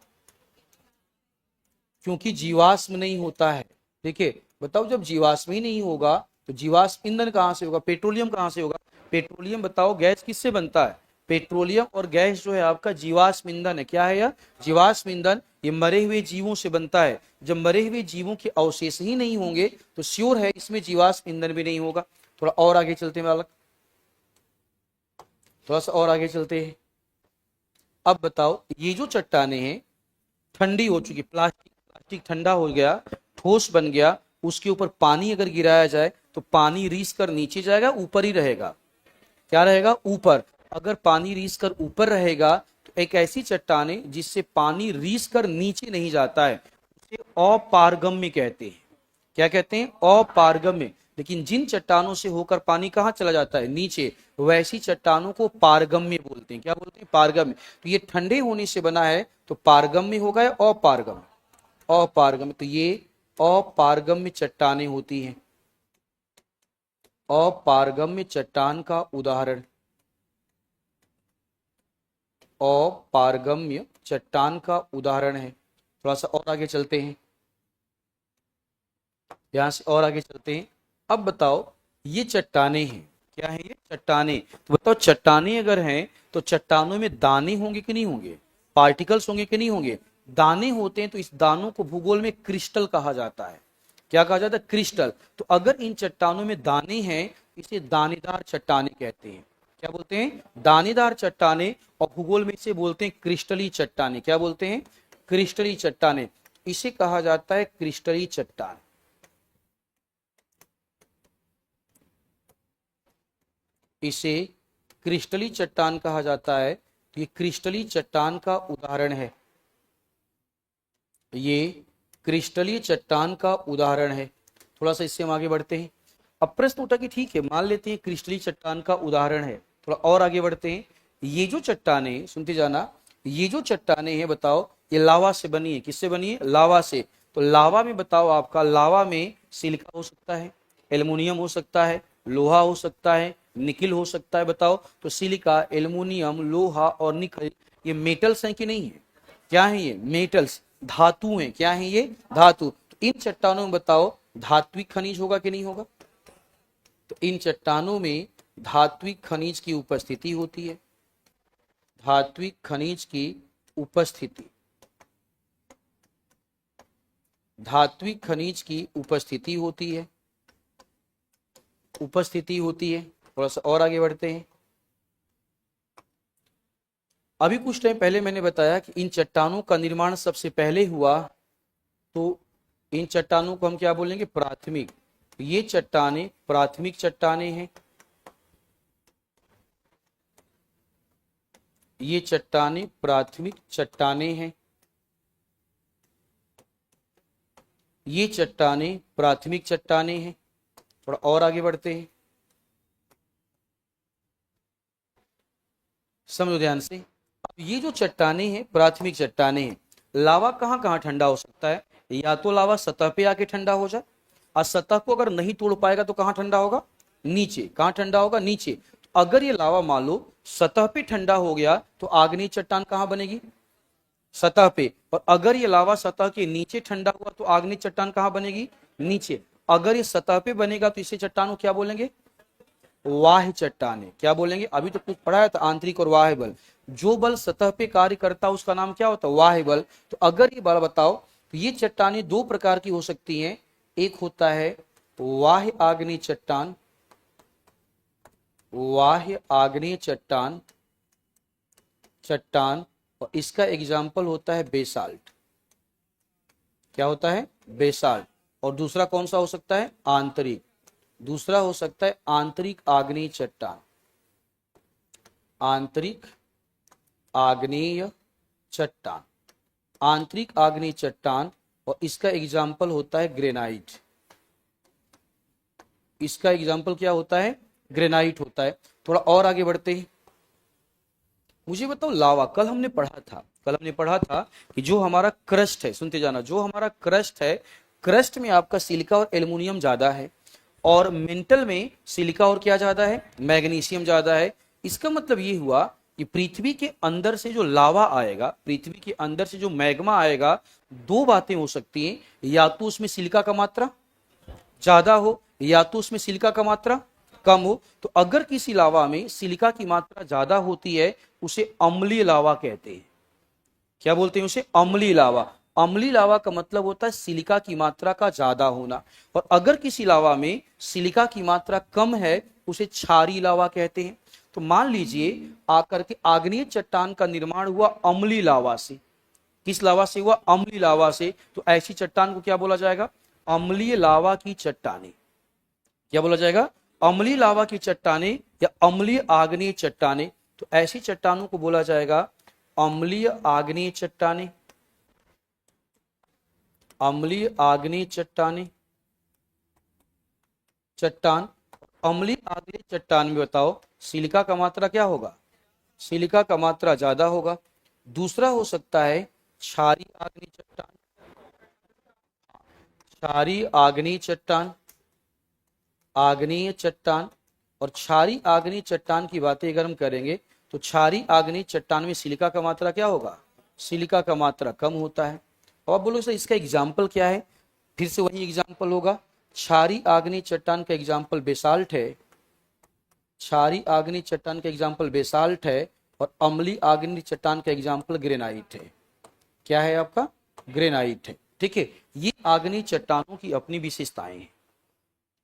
क्योंकि जीवाश्म नहीं होता है। देखिए बताओ, जब जीवाश्म ही नहीं होगा तो जीवाश्म ईंधन कहां से होगा? पेट्रोलियम कहां से होगा? पेट्रोलियम बताओ गैस किससे बनता है? पेट्रोलियम और गैस जो है आपका जीवाश्म ईंधन है। क्या है यह? जीवाश्म ईंधन। ये मरे हुए जीवों से बनता है। जब मरे हुए जीवों के अवशेष ही नहीं होंगे तो श्योर है इसमें जीवाश्म ईंधन भी नहीं होगा। थोड़ा और आगे चलते हैं बालक, थोड़ा सा और आगे चलते हैं। अब बताओ, ये जो चट्टाने हैं ठंडी हो चुकी, प्लास्टिक ठंडा हो गया, ठोस बन गया, उसके ऊपर पानी अगर गिराया जाए तो पानी रीस कर नीचे जाएगा, ऊपर ही रहेगा? क्या रहेगा? ऊपर। अगर पानी रीस कर ऊपर रहेगा तो एक ऐसी चट्टान है जिससे पानी रीस कर नीचे नहीं जाता है, उसे अपारगम्य कहते हैं। क्या कहते हैं? अपारगम्य। लेकिन जिन चट्टानों से होकर पानी कहाँ चला जाता है? नीचे, वैसी चट्टानों को पारगम्य बोलते हैं। क्या बोलते हैं? पारगम्य। तो ये ठंडे होने से बना है तो पारगम्य होगा या अपारगम्य? अपारगम्य। तो ये अपारगम्य चट्टानें होती हैं। अपारगम्य चट्टान का उदाहरण, अपारगम्य चट्टान का उदाहरण है। थोड़ा सा और आगे चलते हैं, यहां से और आगे चलते हैं। अब बताओ, ये चट्टाने हैं। क्या है ये? चट्टाने। तो बताओ, चट्टाने अगर हैं तो चट्टानों में दाने होंगे कि नहीं होंगे? पार्टिकल्स होंगे कि नहीं होंगे? दाने होते हैं। तो इस दानों को भूगोल में क्रिस्टल कहा जाता है। क्या कहा जाता है? क्रिस्टल। तो अगर इन चट्टानों में दाने हैं, इसे दानेदार चट्टाने कहते हैं। क्या बोलते हैं? दानेदार चट्टाने। और भूगोल में इसे बोलते हैं क्रिस्टली चट्टाने। क्या बोलते हैं? क्रिस्टली चट्टाने। इसे कहा जाता है क्रिस्टली चट्टान। इसे क्रिस्टली चट्टान कहा जाता है। तो ये क्रिस्टली चट्टान का उदाहरण है। ये क्रिस्टलीय चट्टान का उदाहरण है। थोड़ा सा इससे हम आगे बढ़ते हैं। अब प्रश्न उठा कि ठीक है, मान लेते हैं क्रिस्टलीय चट्टान का उदाहरण है। थोड़ा और आगे बढ़ते हैं। ये जो चट्टाने, सुनते जाना, ये जो चट्टाने हैं बताओ, ये लावा से बनी है। किससे बनी है? लावा से। तो लावा में बताओ, आपका लावा में सिलिका हो सकता है, एल्युमिनियम हो सकता है, लोहा हो सकता है, निकिल हो सकता है। बताओ, तो सिलिका, एल्युमिनियम, लोहा और निकल, ये मेटल्स हैं कि नहीं है? क्या है ये? मेटल्स, धातु हैं। क्या है ये? धातु। तो इन चट्टानों में बताओ, धात्विक खनिज होगा कि नहीं होगा? तो इन चट्टानों में धात्विक खनिज की उपस्थिति होती है। धात्विक खनिज की उपस्थिति, धात्विक खनिज की उपस्थिति होती है, उपस्थिति होती है। थोड़ा सा और आगे बढ़ते हैं। अभी कुछ टाइम पहले मैंने बताया कि इन चट्टानों का निर्माण सबसे पहले हुआ, तो इन चट्टानों को हम क्या बोलेंगे? प्राथमिक। ये चट्टाने प्राथमिक चट्टाने हैं। ये चट्टाने प्राथमिक चट्टाने हैं। ये चट्टाने प्राथमिक चट्टाने हैं। थोड़ा और आगे बढ़ते हैं, समझो ध्यान से। अब ये जो चट्टाने हैं प्राथमिक चट्टाने हैं। लावा कहाँ कहाँ ठंडा हो सकता है? या तो लावा सतह पे आके ठंडा हो जाए, और सतह को अगर नहीं तोड़ पाएगा तो कहाँ ठंडा होगा? नीचे। कहाँ ठंडा होगा? नीचे। अगर ये लावा मान लो सतह पे ठंडा हो गया तो आग्नेय चट्टान कहाँ बनेगी? सतह पे। और अगर ये लावा सतह के नीचे ठंडा हुआ तो आग्नेय चट्टान कहाँ बनेगी? नीचे। अगर ये सतह पे बनेगा तो इसे चट्टान को क्या बोलेंगे? वाह्य चट्टाने। क्या बोलेंगे? अभी तो कुछ पढ़ाया था, आंतरिक और बाह्य बल। जो बल सतह पे कार्य करता है उसका नाम क्या होता है? वाह्य बल। तो अगर ये बल बताओ तो ये चट्टाने दो प्रकार की हो सकती हैं। एक होता है बाह्य आग्नेय चट्टान, बाह्य आग्नेय चट्टान, चट्टान, और इसका एग्जाम्पल होता है बेसाल्ट। क्या होता है? बेसाल्ट। और दूसरा कौन सा हो सकता है? आंतरिक। दूसरा हो सकता है आंतरिक आग्नेय चट्टान, आंतरिक आग्नेय चट्टान, आंतरिक आग्नेय चट्टान। और इसका एग्जाम्पल होता है ग्रेनाइट। इसका एग्जाम्पल क्या होता है? ग्रेनाइट होता है। थोड़ा और आगे बढ़ते हैं, मुझे बताओ लावा, कल हमने पढ़ा था कि जो हमारा क्रस्ट है, सुनते जाना, जो हमारा क्रस्ट है, क्रस्ट में आपका सिलिका और एल्युमिनियम ज्यादा है, और मेंटल में सिलिका और क्या ज्यादा है? मैग्नीशियम ज्यादा है। इसका मतलब ये हुआ कि पृथ्वी के अंदर से जो लावा आएगा, पृथ्वी के अंदर से जो मैग्मा आएगा, दो बातें हो सकती हैं। या तो उसमें सिलिका का मात्रा ज्यादा हो, या तो उसमें सिलिका का मात्रा कम हो। तो अगर किसी लावा में सिलिका की मात्रा ज्यादा होती है उसे अम्लीय लावा कहते हैं। क्या बोलते हैं उसे? अम्लीय लावा। अम्लीय लावा का मतलब होता है सिलिका की मात्रा का ज्यादा होना। और अगर किसी लावा में सिलिका की मात्रा कम है उसे क्षारीय लावा कहते हैं। तो मान लीजिए आकर के आग्नेय चट्टान का निर्माण हुआ अम्लीय लावा से। किस लावा से हुआ? अम्लीय लावा से। तो ऐसी चट्टान को क्या बोला जाएगा? अम्लीय लावा की चट्टाने। क्या बोला जाएगा? अम्लीय लावा की चट्टाने या अम्लीय आग्नेय चट्टाने। तो ऐसी चट्टानों को बोला जाएगा अम्लीय आग्नेय चट्टाने, अम्लीय आग्नेय चट्टाने, चट्टान। अम्लीय आग्नेय चट्टान में बताओ सिलिका का मात्रा क्या होगा? सिलिका का मात्रा ज्यादा होगा। दूसरा हो सकता है क्षारीय आग्नेय चट्टान, क्षारीय आग्नेय चट्टान, आग्नेय चट्टान। और क्षारीय आग्नेय चट्टान की बातें अगर हम करेंगे तो क्षारीय आग्नेय चट्टान में सिलिका का मात्रा क्या होगा? सिलिका का मात्रा कम होता है। अब आप बोलो सर इसका एग्जाम्पल क्या है? फिर से वही एग्जाम्पल होगा। क्षारीय आग्नेय चट्टान का एग्जाम्पल बेसाल्ट है, क्षारीय आग्नेय चट्टान का एग्जाम्पल बेसाल्ट है। और अम्लीय आग्नेय चट्टान का एग्जाम्पल ग्रेनाइट है। क्या है आपका? ग्रेनाइट है। ठीक है, ये आग्नेय चट्टानों की अपनी विशेषताएं हैं।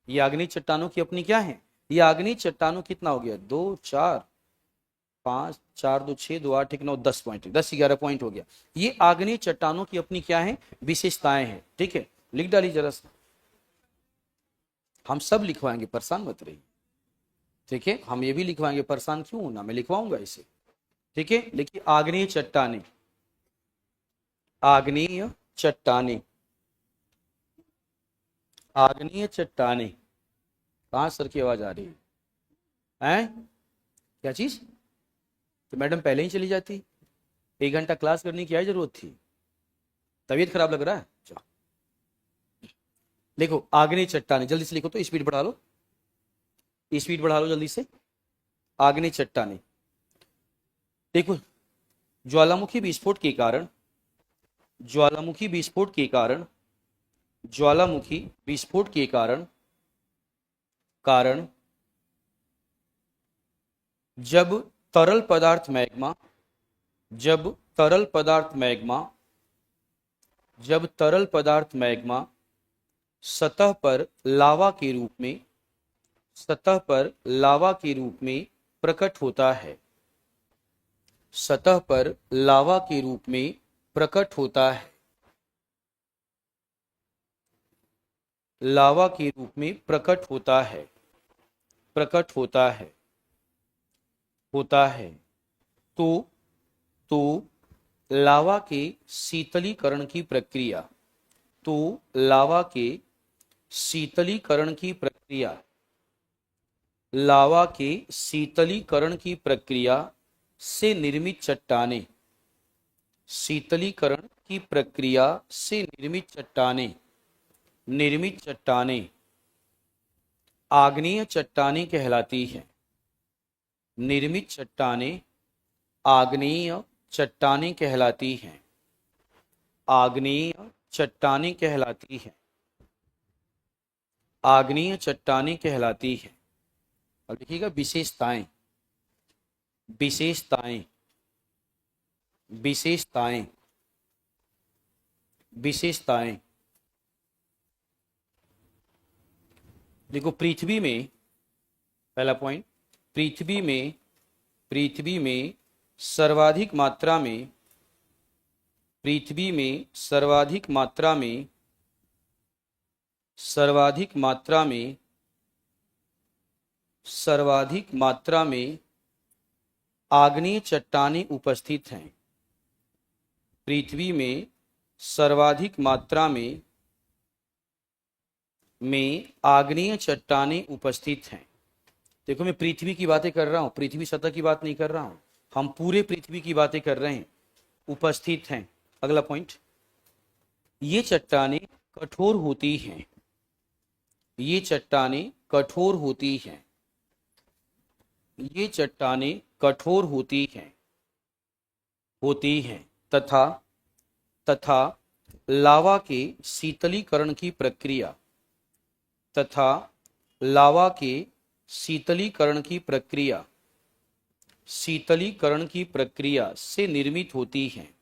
ये आग्नेय चट्टानों की अपनी क्या है? ये आग्नेय चट्टानों कितना हो गया? 2 4 5 4 2 6 2 8 1 9 10 पॉइंट, 10 11 पॉइंट हो गया। ये आग्नेय चट्टानों की अपनी क्या है? विशेषताएं हैं। ठीक है, लिख डालिए जरा सा। हम सब लिखवाएंगे, परेशान मत रहिए। ठीक है, हम ये भी लिखवाएंगे, परेशान क्यों होना, मैं लिखवाऊंगा इसे। ठीक है, लिखिए आग्नेय चट्टाने, आग्नेय चट्टाने, आग्नेय चट्टाने। कहां सर की आवाज आ रही है? हैं? क्या चीज? तो मैडम पहले ही चली जाती, 1 घंटा क्लास करने की क्या जरूरत थी? तबीयत खराब लग रहा है? चलो देखो, आग्नेय चट्टाने, जल्दी से लिखो, तो स्पीड बढ़ा लो, स्पीड बढ़ा लो जल्दी से। आग्नेय चट्टाने देखो, ज्वालामुखी विस्फोट के कारण, ज्वालामुखी विस्फोट के कारण, ज्वालामुखी विस्फोट के कारण, कारण जब तरल पदार्थ मैग्मा, जब तरल पदार्थ मैग्मा, जब तरल पदार्थ मैग्मा सतह पर लावा के रूप में, सतह पर लावा के रूप में प्रकट होता है, सतह पर लावा के रूप में प्रकट होता है, लावा के रूप में प्रकट होता है, प्रकट होता है, होता है। तो तो लावा के शीतलीकरण की प्रक्रिया, तो लावा के शीतलीकरण की प्रक्रिया, लावा के शीतलीकरण की प्रक्रिया से निर्मित चट्टाने, शीतलीकरण की प्रक्रिया से निर्मित चट्टाने, निर्मित चट्टाने आग्नेय चट्टाने कहलाती है, निर्मित चट्टानें आग्नेय चट्टानें कहलाती हैं। आग्नेय चट्टानें कहलाती हैं। आग्नेय चट्टानें कहलाती हैं। अब देखिएगा विशेषताएं, विशेषताएं, विशेषताएं, विशेषताएं। देखो पृथ्वी में, पहला पॉइंट, पृथ्वी में सर्वाधिक मात्रा में, पृथ्वी में सर्वाधिक मात्रा में, सर्वाधिक मात्रा में, सर्वाधिक मात्रा में आग्नेय चट्टानें उपस्थित हैं। पृथ्वी में सर्वाधिक मात्रा में आग्नेय चट्टानें उपस्थित हैं। देखो मैं पृथ्वी की बातें कर रहा हूं, पृथ्वी सतह की बात नहीं कर रहा हूं, हम पूरे पृथ्वी की बातें कर रहे हैं। उपस्थित हैं। अगला पॉइंट, ये चट्टानें कठोर होती हैं। ये चट्टानें कठोर होती हैं। ये चट्टानें कठोर होती हैं, होती हैं तथा लावा के शीतलीकरण की प्रक्रिया, तथा लावा के शीतलीकरण की प्रक्रिया, शीतलीकरण की प्रक्रिया से निर्मित होती हैं।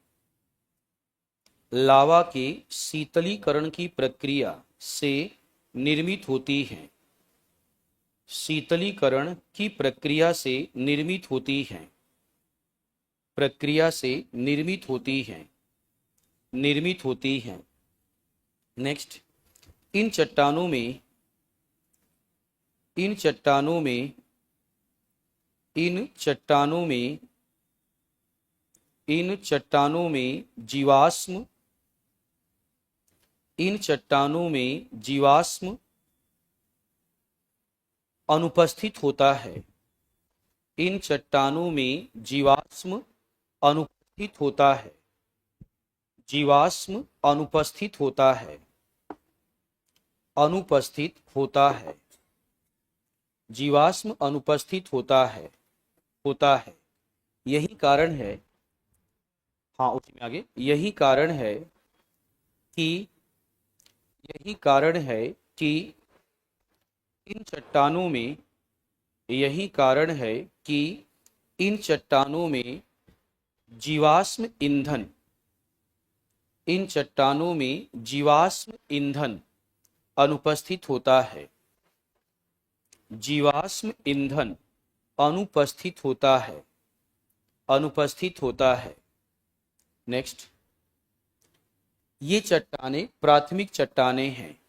लावा के शीतलीकरण की प्रक्रिया से निर्मित होती हैं। शीतलीकरण की प्रक्रिया से निर्मित होती हैं। प्रक्रिया से निर्मित होती हैं, निर्मित होती हैं। नेक्स्ट, इन चट्टानों में, इन चट्टानों में, इन चट्टानों में, इन चट्टानों में जीवाश्म, इन चट्टानों में जीवाश्म अनुपस्थित होता है। इन चट्टानों में जीवाश्म अनुपस्थित होता है। जीवाश्म अनुपस्थित होता है। अनुपस्थित होता है। जीवाश्म अनुपस्थित होता है, होता है। यही कारण है, हाँ उसी में आगे, यही कारण है कि, यही कारण है कि इन चट्टानों में, यही कारण है कि इन चट्टानों में जीवाश्म ईंधन, इन चट्टानों में जीवाश्म ईंधन अनुपस्थित होता है। जीवाश्म ईंधन अनुपस्थित होता है, अनुपस्थित होता है। नेक्स्ट, ये चट्टानें प्राथमिक चट्टानें हैं।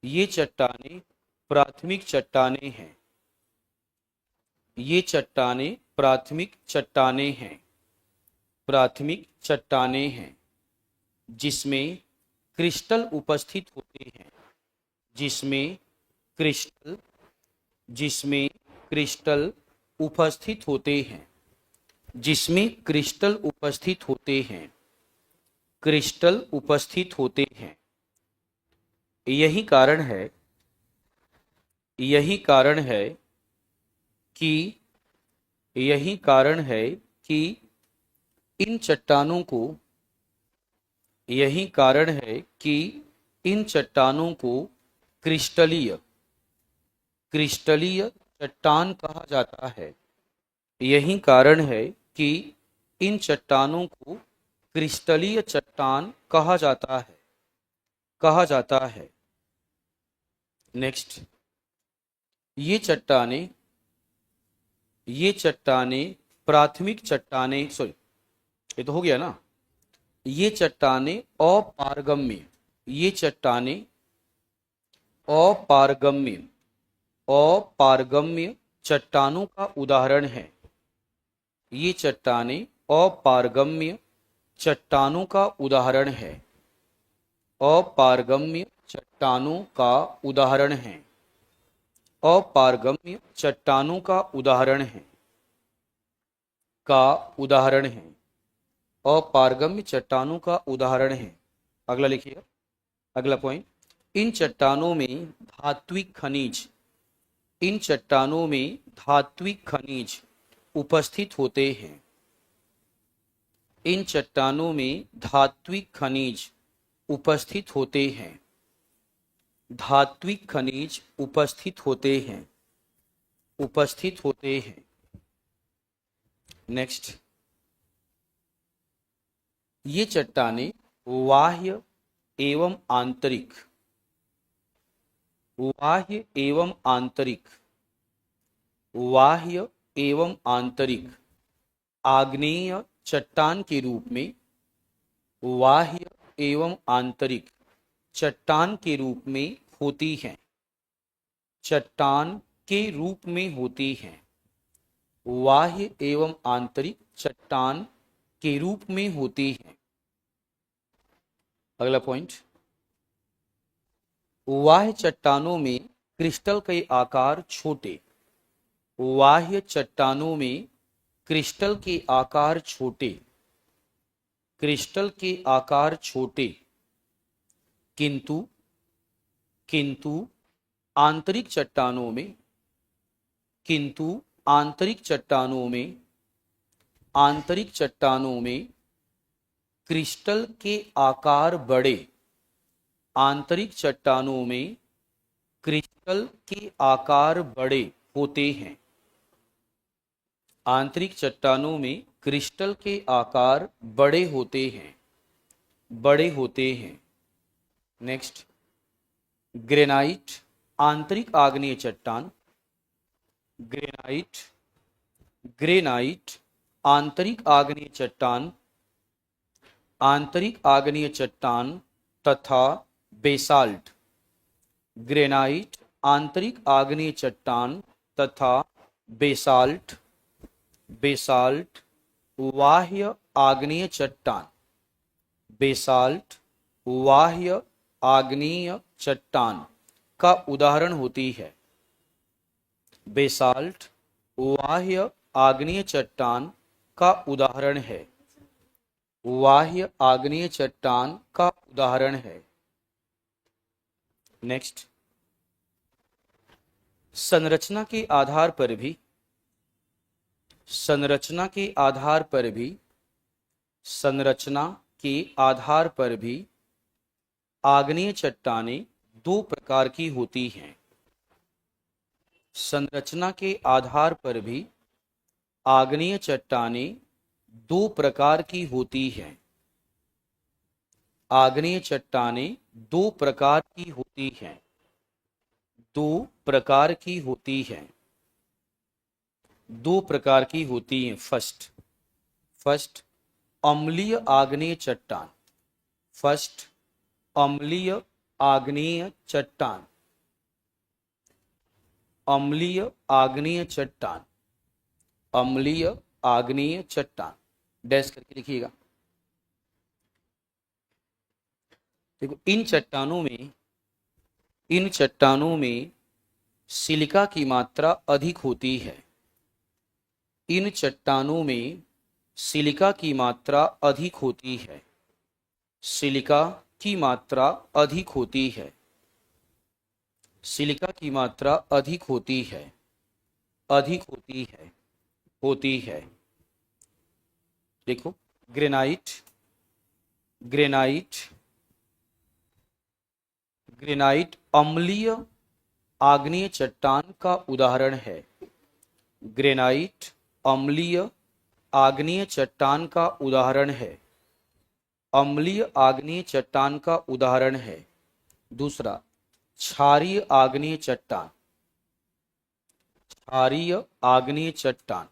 ये चट्टानें प्राथमिक चट्टानें हैं। ये चट्टानें प्राथमिक चट्टानें हैं। प्राथमिक चट्टानें हैं जिसमें क्रिस्टल उपस्थित होते हैं। जिसमें क्रिस्टल, जिसमें क्रिस्टल उपस्थित होते हैं। जिसमें क्रिस्टल उपस्थित होते हैं। क्रिस्टल उपस्थित होते हैं। यही कारण है, यही कारण है कि, यही कारण है कि इन चट्टानों को, यही कारण है कि इन चट्टानों को क्रिस्टलीय, क्रिस्टलीय चट्टान कहा जाता है। यही कारण है कि इन चट्टानों को क्रिस्टलीय चट्टान कहा जाता है, कहा जाता है। नेक्स्ट, ये चट्टानें, ये चट्टानें प्राथमिक चट्टानें, सॉरी ये तो हो गया ना, ये चट्टानें अपारगम्य, ये चट्टानें अपारगम्य, अपारगम्य चट्टानों का उदाहरण है। ये चट्टानें अपारगम्य चट्टानों का उदाहरण है। अपारगम्य चट्टानों का उदाहरण है। अपारगम्य चट्टानों का उदाहरण है, का उदाहरण है। अपारगम्य चट्टानों का उदाहरण है। अगला लिखिएगा, अगला पॉइंट, इन चट्टानों में धात्विक खनिज, इन चट्टानों में धात्विक खनिज उपस्थित होते हैं। इन चट्टानों में धात्विक खनिज उपस्थित होते हैं। धात्विक खनिज उपस्थित होते हैं, उपस्थित होते हैं। नेक्स्ट, ये चट्टानें बाह्य एवं आंतरिक, बाह्य एवं आंतरिक, बाह्य एवं आंतरिक आग्नेय चट्टान के रूप में, बाह्य एवं आंतरिक चट्टान के रूप में होती हैं, चट्टान के रूप में होती हैं। बाह्य एवं आंतरिक चट्टान के रूप में होती हैं। अगला पॉइंट, बाह्य चट्टानों में क्रिस्टल के आकार छोटे, बाह्य चट्टानों में क्रिस्टल के आकार छोटे, क्रिस्टल के आकार छोटे, किंतु आंतरिक चट्टानों में, किंतु आंतरिक चट्टानों में, आंतरिक चट्टानों में क्रिस्टल के आकार बड़े, आंतरिक चट्टानों में क्रिस्टल के आकार बड़े होते हैं। आंतरिक चट्टानों में क्रिस्टल के आकार बड़े होते हैं, बड़े होते हैं। नेक्स्ट, ग्रेनाइट आंतरिक आग्नेय चट्टान, ग्रेनाइट, ग्रेनाइट आंतरिक आग्नेय चट्टान, आंतरिक आग्नेय चट्टान तथा बेसाल्ट, ग्रेनाइट आंतरिक आग्नेय चट्टान तथा बेसाल्ट, बेसाल्ट बाह्य आग्नेय चट्टान, बेसाल्ट बाह्य आग्नेय चट्टान का उदाहरण होती है। बेसाल्ट बाह्य आग्नेय चट्टान का उदाहरण है, बाह्य आग्नेय चट्टान का उदाहरण है। नेक्स्ट, संरचना के आधार पर भी, संरचना के आधार पर भी, संरचना के आधार पर भी आग्नेय चट्टानें दो प्रकार की होती हैं। संरचना के आधार पर भी आग्नेय चट्टानें दो प्रकार की होती हैं। आग्नेय चट्टानें दो प्रकार की होती हैं, दो प्रकार की होती हैं, दो प्रकार की होती हैं। फर्स्ट, फर्स्ट अम्लीय आग्नेय चट्टान, फर्स्ट अम्लीय आग्नेय चट्टान, अम्लीय आग्नेय चट्टान, अम्लीय आग्नेय चट्टान, डैश करके लिखिएगा। देखो, इन चट्टानों में, इन चट्टानों में सिलिका की मात्रा अधिक होती है। इन चट्टानों में सिलिका की मात्रा अधिक होती है, सिलिका की मात्रा अधिक होती है, सिलिका की मात्रा अधिक होती है, अधिक होती है, होती है। देखो, ग्रेनाइट, ग्रेनाइट, ग्रेनाइट अम्लीय आग्नेय चट्टान का उदाहरण है। ग्रेनाइट अम्लीय आग्नेय चट्टान का उदाहरण है, अम्लीय आग्नेय चट्टान का उदाहरण है। दूसरा, क्षारीय आग्नेय चट्टान, क्षारीय आग्नेय चट्टान,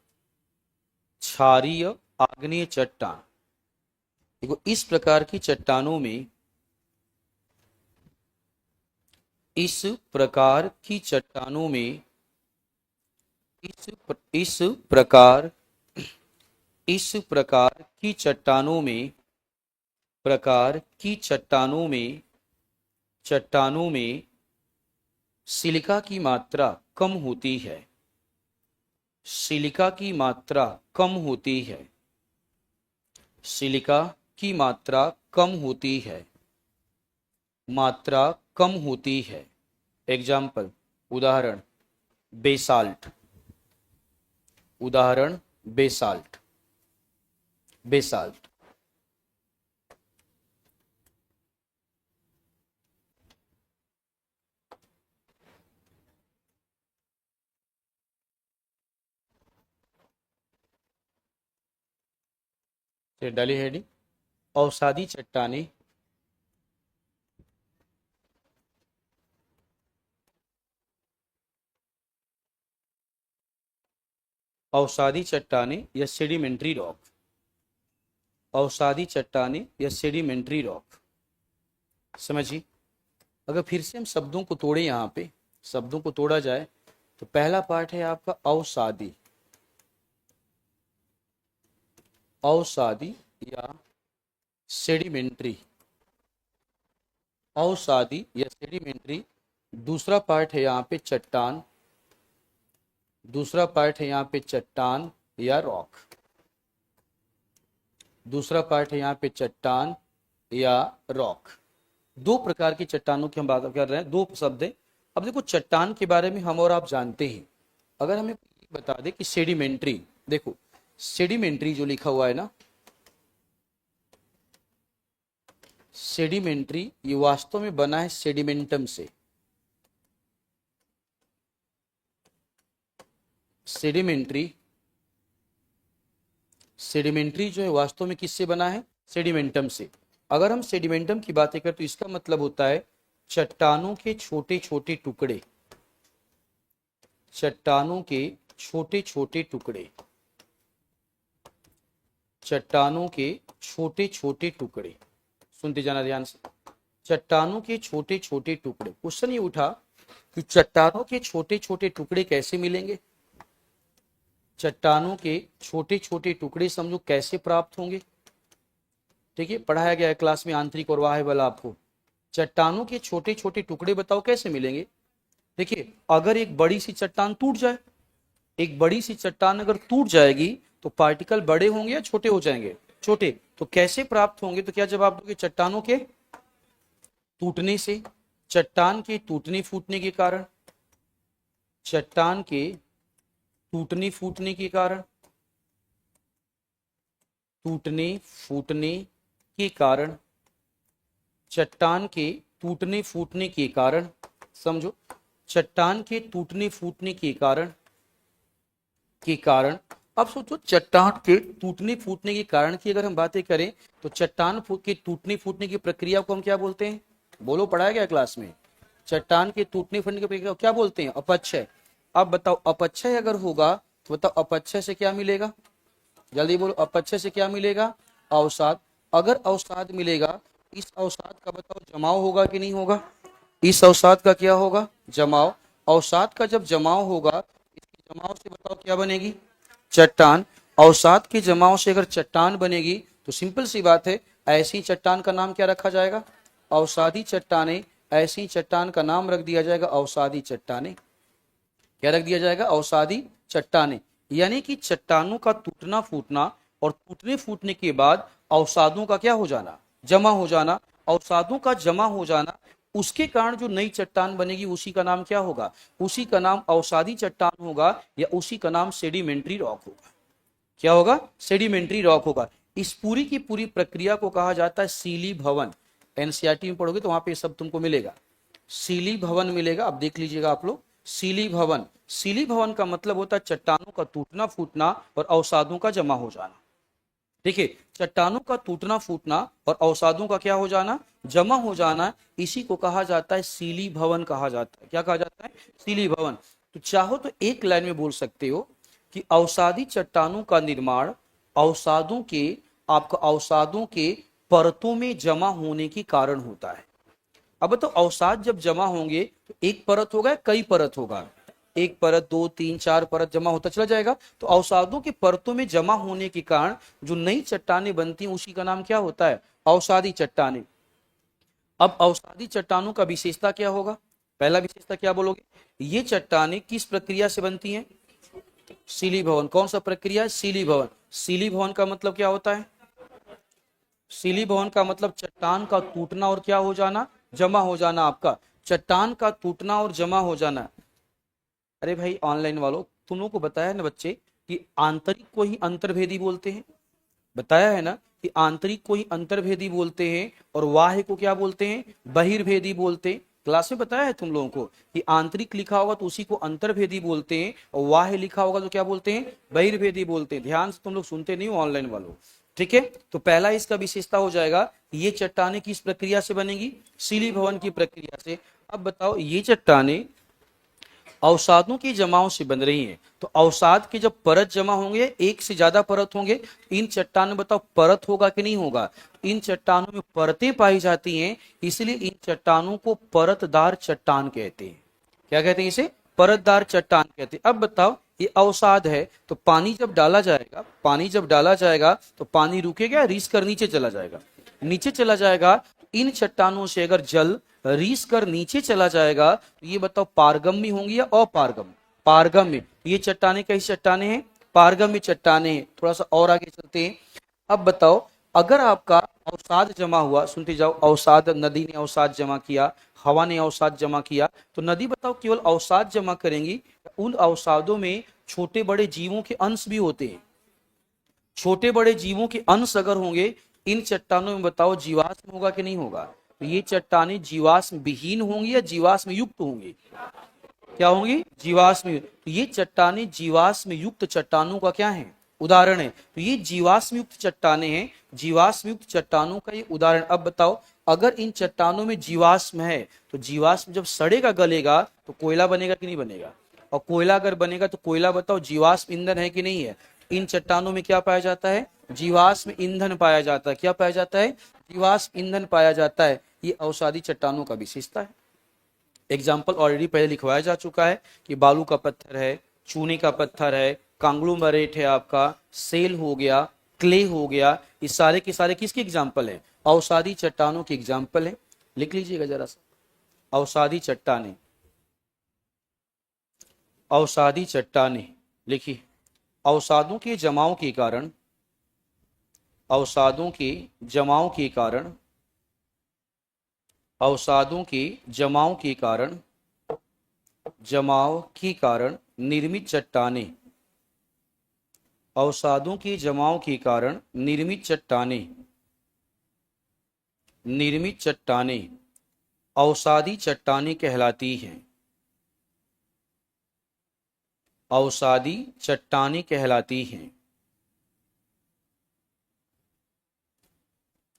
क्षारीय आग्नेय चट्टान। देखो, इस प्रकार की चट्टानों में, इस प्रकार की चट्टानों में, इस प्रकार की चट्टानों में, प्रकार की चट्टानों में, चट्टानों में सिलिका की मात्रा कम होती है, सिलिका की मात्रा कम होती है, सिलिका की मात्रा कम होती है, मात्रा कम होती है। एग्जाम्पल, उदाहरण, बेसाल्ट, उदाहरण बेसाल्ट। बेसाल्ट से डाली हेडिंग, अवसादी चट्टाने, अवसादी चट्टाने या सेडिमेंट्री रॉक, अवसादी चट्टाने या सेडिमेंट्री रॉक। समझिए, अगर फिर से हम शब्दों को तोड़े, यहाँ पे शब्दों को तोड़ा जाए तो पहला पार्ट है आपका अवसादी, अवसादी या सेडिमेंट्री, अवसादी या सेडिमेंट्री। दूसरा पार्ट है यहाँ पे चट्टान, दूसरा पार्ट है यहाँ पे चट्टान या रॉक, दूसरा पार्ट है यहाँ पे चट्टान या रॉक। दो प्रकार की चट्टानों की हम बात कर रहे हैं, दो शब्द हैं। अब देखो, चट्टान के बारे में हम और आप जानते हैं। अगर हमें बता दे कि सेडिमेंट्री, देखो सेडिमेंट्री जो लिखा हुआ है ना, सेडिमेंट्री ये वास्तव में बना है सेडिमेंटम से। सेडिमेंट्री, सेडिमेंट्री जो है वास्तव में किससे बना है? सेडिमेंटम से। अगर हम सेडिमेंटम की बातें करें तो इसका मतलब होता है चट्टानों के छोटे छोटे टुकड़े, चट्टानों के छोटे छोटे टुकड़े, चट्टानों के छोटे छोटे टुकड़े। सुनते जाना ध्यान से, चट्टानों के छोटे छोटे टुकड़े। क्वेश्चन ये उठा कि चट्टानों के छोटे छोटे टुकड़े कैसे मिलेंगे? चट्टानों के छोटे छोटे टुकड़े समझो कैसे प्राप्त होंगे। ठीक है, पढ़ाया गया है क्लास में आंतरिक और बाह्य बल आपको। चट्टानों के छोटे छोटे टुकड़े बताओ कैसे मिलेंगे। देखिए, अगर एक बड़ी सी चट्टान टूट जाए, एक बड़ी सी चट्टान अगर टूट जाएगी तो पार्टिकल बड़े होंगे या छोटे हो जाएंगे? छोटे। तो कैसे प्राप्त होंगे? तो क्या जवाब दोगे? चट्टानों के टूटने से। चट्टान के टूटने फूटने के कारण, चट्टान के टूटने फूटने के कारण, टूटने फूटने के कारण, चट्टान के टूटने फूटने के कारण। समझो, चट्टान के टूटने फूटने के कारण, के कारण। अब सोचो, चट्टान के टूटने फूटने के कारण की अगर हम बातें करें तो चट्टान के टूटने फूटने की प्रक्रिया को हम क्या बोलते हैं? बोलो, पढ़ाया गया क्लास में। चट्टान के टूटने फूटने की प्रक्रिया को क्या बोलते हैं? अपक्षय। अब बताओ, अपक्षय अगर होगा तो बताओ अपक्षय से क्या मिलेगा? जल्दी बोलो, अपक्षय से क्या मिलेगा? अवसाद। अगर अवसाद मिलेगा, इस अवसाद का बताओ जमाव होगा कि नहीं होगा? इस अवसाद का क्या होगा? जमाव। अवसाद का जब जमाव होगा, इसके जमाव से बताओ क्या बनेगी? चट्टान। अवसाद के जमाव से अगर चट्टान बनेगी तो सिंपल सी बात है, ऐसी चट्टान का नाम क्या रखा जाएगा? अवसादी चट्टाने। ऐसी चट्टान का नाम रख दिया जाएगा अवसादी चट्टाने। क्या रख दिया जाएगा? अवसादी चट्टाने। यानी कि चट्टानों का टूटना फूटना और टूटने फूटने के बाद अवसादों का क्या हो जाना? जमा हो जाना। अवसादों का जमा हो जाना, उसके कारण जो नई चट्टान बनेगी उसी का नाम क्या होगा? उसी का नाम अवसादी चट्टान होगा, या उसी का नाम सेडिमेंट्री रॉक होगा। क्या होगा? सेडिमेंट्री रॉक होगा। इस पूरी की पूरी प्रक्रिया को कहा जाता है सीलीभवन। एनसीईआरटी में पढ़ोगे तो वहां पे सब तुमको मिलेगा, सीलीभवन मिलेगा। अब देख लीजिएगा आप लोग, सीलीभवन। सीलीभवन का मतलब होता है चट्टानों का टूटना फूटना और अवसादों का जमा हो जाना। देखिए, चट्टानों का टूटना फूटना और अवसादों का क्या हो जाना? जमा हो जाना। इसी को कहा जाता है सीलीभवन कहा जाता है। क्या कहा जाता है? सीलीभवन। तो चाहो तो एक लाइन में बोल सकते हो कि अवसादी चट्टानों का निर्माण अवसादों के, आपका अवसादों के परतों में जमा होने के कारण होता है। अब तो अवसाद जब जमा होंगे तो एक परत होगा, कई परत होगा? एक परत, दो, तीन, चार परत जमा होता चला जाएगा। तो अवसादों के परतों में जमा होने के कारण जो नई चट्टानें बनती हैं उसी का नाम क्या होता है? अवसादी चट्टानें। अब अवसादी चट्टानों का विशेषता क्या होगा? पहला विशेषता क्या बोलोगे? ये चट्टानें किस प्रक्रिया से बनती हैं? सीलीभवन। कौन सा प्रक्रिया? सीलीभवन। सीलीभवन का मतलब क्या होता है? सीलीभवन का मतलब चट्टान का टूटना और क्या हो जाना? जमा हो जाना। आपका चट्टान का टूटना और जमा हो जाना। अरे भाई ऑनलाइन वालों, तुम लोगों को बताया ना बच्चे, कि आंतरिक को ही अंतर्भेदी बोलते हैं, बताया है ना कि आंतरिक को ही अंतर्भेदी बोलते हैं और बाह्य को क्या बोलते हैं, बहिर्भेदी बोलते हैं। क्लास में बताया है तुम लोगों को कि आंतरिक लिखा होगा तो उसी को अंतर्भेदी बोलते हैं और बाह्य लिखा होगा तो क्या बोलते हैं, बहिर्भेदी बोलते हैं। ध्यान से तुम लोग सुनते नहीं हो ऑनलाइन वालों, ठीक है। तो पहला इसका विशेषता हो जाएगा, ये चट्टाने किस प्रक्रिया से बनेगी, शीलीभवन की प्रक्रिया से। अब बताओ, ये चट्टाने अवसादों के जमाव से बन रही हैं, तो अवसाद के जब परत जमा होंगे, एक से ज्यादा परत होंगे, इन चट्टानों में बताओ परत होगा कि नहीं होगा, इन चट्टानों में परतें पाई जाती हैं, इसलिए इन चट्टानों को परतदार चट्टान कहते हैं। क्या कहते हैं इसे, परतदार चट्टान कहते हैं। अब बताओ, ये अवसाद है तो पानी जब डाला जाएगा, पानी जब डाला जाएगा तो पानी रुकेगा, रीस कर नीचे चला जाएगा, नीचे चला जाएगा। इन चट्टानों से अगर जल रीस कर नीचे चला जाएगा तो ये बताओ पारगम्य होंगी या अपारगम्य, पारगम्य। ये चट्टाने कैसी चट्टाने हैं, पारगम्य चट्टाने हैं। थोड़ा सा और आगे चलते हैं। अब बताओ, अगर आपका अवसाद जमा हुआ, सुनते जाओ, अवसाद, नदी ने अवसाद जमा किया, हवा ने अवसाद जमा किया, तो नदी बताओ केवल अवसाद जमा करेंगी, उन अवसादों में छोटे बड़े जीवों के अंश भी होते हैं, छोटे बड़े जीवों के अंश अगर होंगे इन चट्टानों में बताओ जीवाश्म होगा कि नहीं होगा। तो ये चट्टानें जीवाश्म विहीन होंगी या जीवाश्म युक्त होंगी, क्या होंगी, जीवाश्म। तो ये चट्टानें जीवाश्म युक्त चट्टानों का क्या है, उदाहरण है। तो ये जीवाश्म युक्त चट्टानें हैं, जीवाश्म युक्त चट्टानों का ये उदाहरण। अब बताओ, अगर इन चट्टानों में जीवाश्म है तो जीवाश्म जब सड़ेगा गलेगा तो कोयला बनेगा कि नहीं बनेगा, और कोयला अगर बनेगा तो कोयला बताओ जीवाश्म ईंधन है कि नहीं है। इन चट्टानों में क्या पाया जाता है, जीवाश्म ईंधन पाया जाता है। क्या पाया जाता है, जीवाश्म ईंधन पाया जाता है। ये अवसादी चट्टानों का विशेषता है। एग्जाम्पल ऑलरेडी पहले लिखवाया जा चुका है कि बालू का पत्थर है, चूने का पत्थर है, कांग्लोमरेट है, आपका सेल हो गया, क्ले हो गया, ये सारे के सारे किसके एग्जाम्पल है, अवसादी चट्टानों के एग्जाम्पल है। लिख लीजिएगा जरा सा, अवसादी चट्टाने, अवसादी चट्टाने लिखिए। अवसादों के जमाव के कारण, अवसादों के जमाव के कारण, अवसादों के जमाव के कारण, जमाव के कारण निर्मित चट्टाने, अवसादों के जमाव के कारण निर्मित चट्टाने, निर्मित चट्टाने अवसादी चट्टाने कहलाती हैं, अवसादी चट्टाने कहलाती हैं,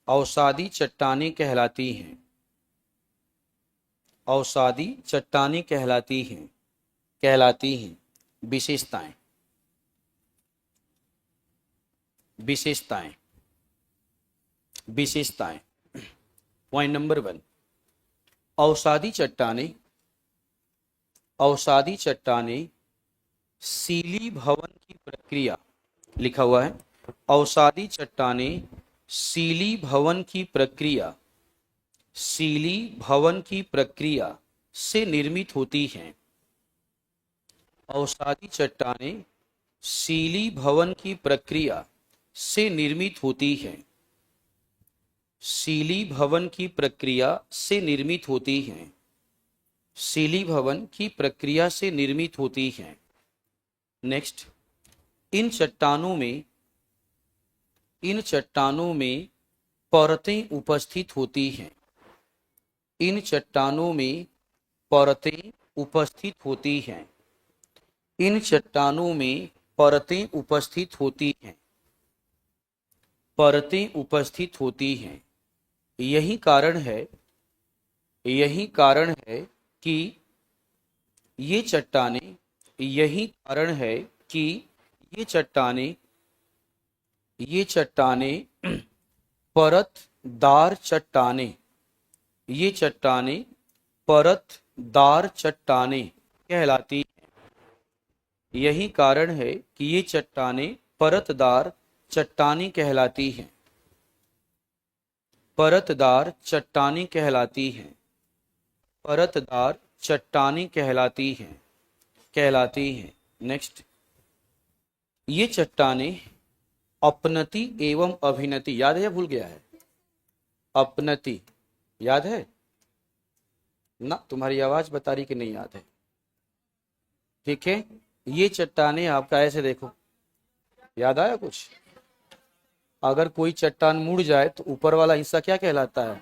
अवसादी चट्टाने कहलाती हैं, अवसादी चट्टाने कहलाती हैं, कहलाती हैं। विशेषताएं, विशेषताएं, विशेषताएं। पॉइंट नंबर 1, अवसादी चट्टाने, अवसादी चट्टाने शीलीभवन की प्रक्रिया, लिखा हुआ है, अवसादी चट्टाने शीलीभवन की प्रक्रिया, शीलीभवन की प्रक्रिया से निर्मित होती हैं। अवसादी चट्टाने शीलीभवन की प्रक्रिया से निर्मित होती हैं, शीलीभवन की प्रक्रिया से निर्मित होती हैं, शीलीभवन की प्रक्रिया से निर्मित होती हैं। नेक्स्ट, इन चट्टानों में, इन चट्टानों में परतें उपस्थित होती हैं, इन चट्टानों में परतें उपस्थित होती हैं, इन चट्टानों में परतें उपस्थित होती हैं, परतें उपस्थित होती हैं। यही कारण है, यही कारण है कि ये चट्टाने, यही कारण है कि ये चट्टाने, ये चट्टाने परतदार चट्टाने, ये चट्टाने परतदार चट्टाने कहलाती हैं। यही कारण है कि ये चट्टाने परतदार चट्टाने कहलाती हैं, परतदार चट्टाने कहलाती हैं, परतदार चट्टाने कहलाती हैं, कहलाती हैं। नेक्स्ट, ये चट्टाने अपनति एवं अभिनति, याद है या भूल गया है, अपनति याद है ना, तुम्हारी आवाज बता रही कि नहीं याद है, ठीक है। ये चट्टाने आपका ऐसे देखो, याद आया कुछ? अगर कोई चट्टान मुड़ जाए तो ऊपर वाला हिस्सा क्या कहलाता है?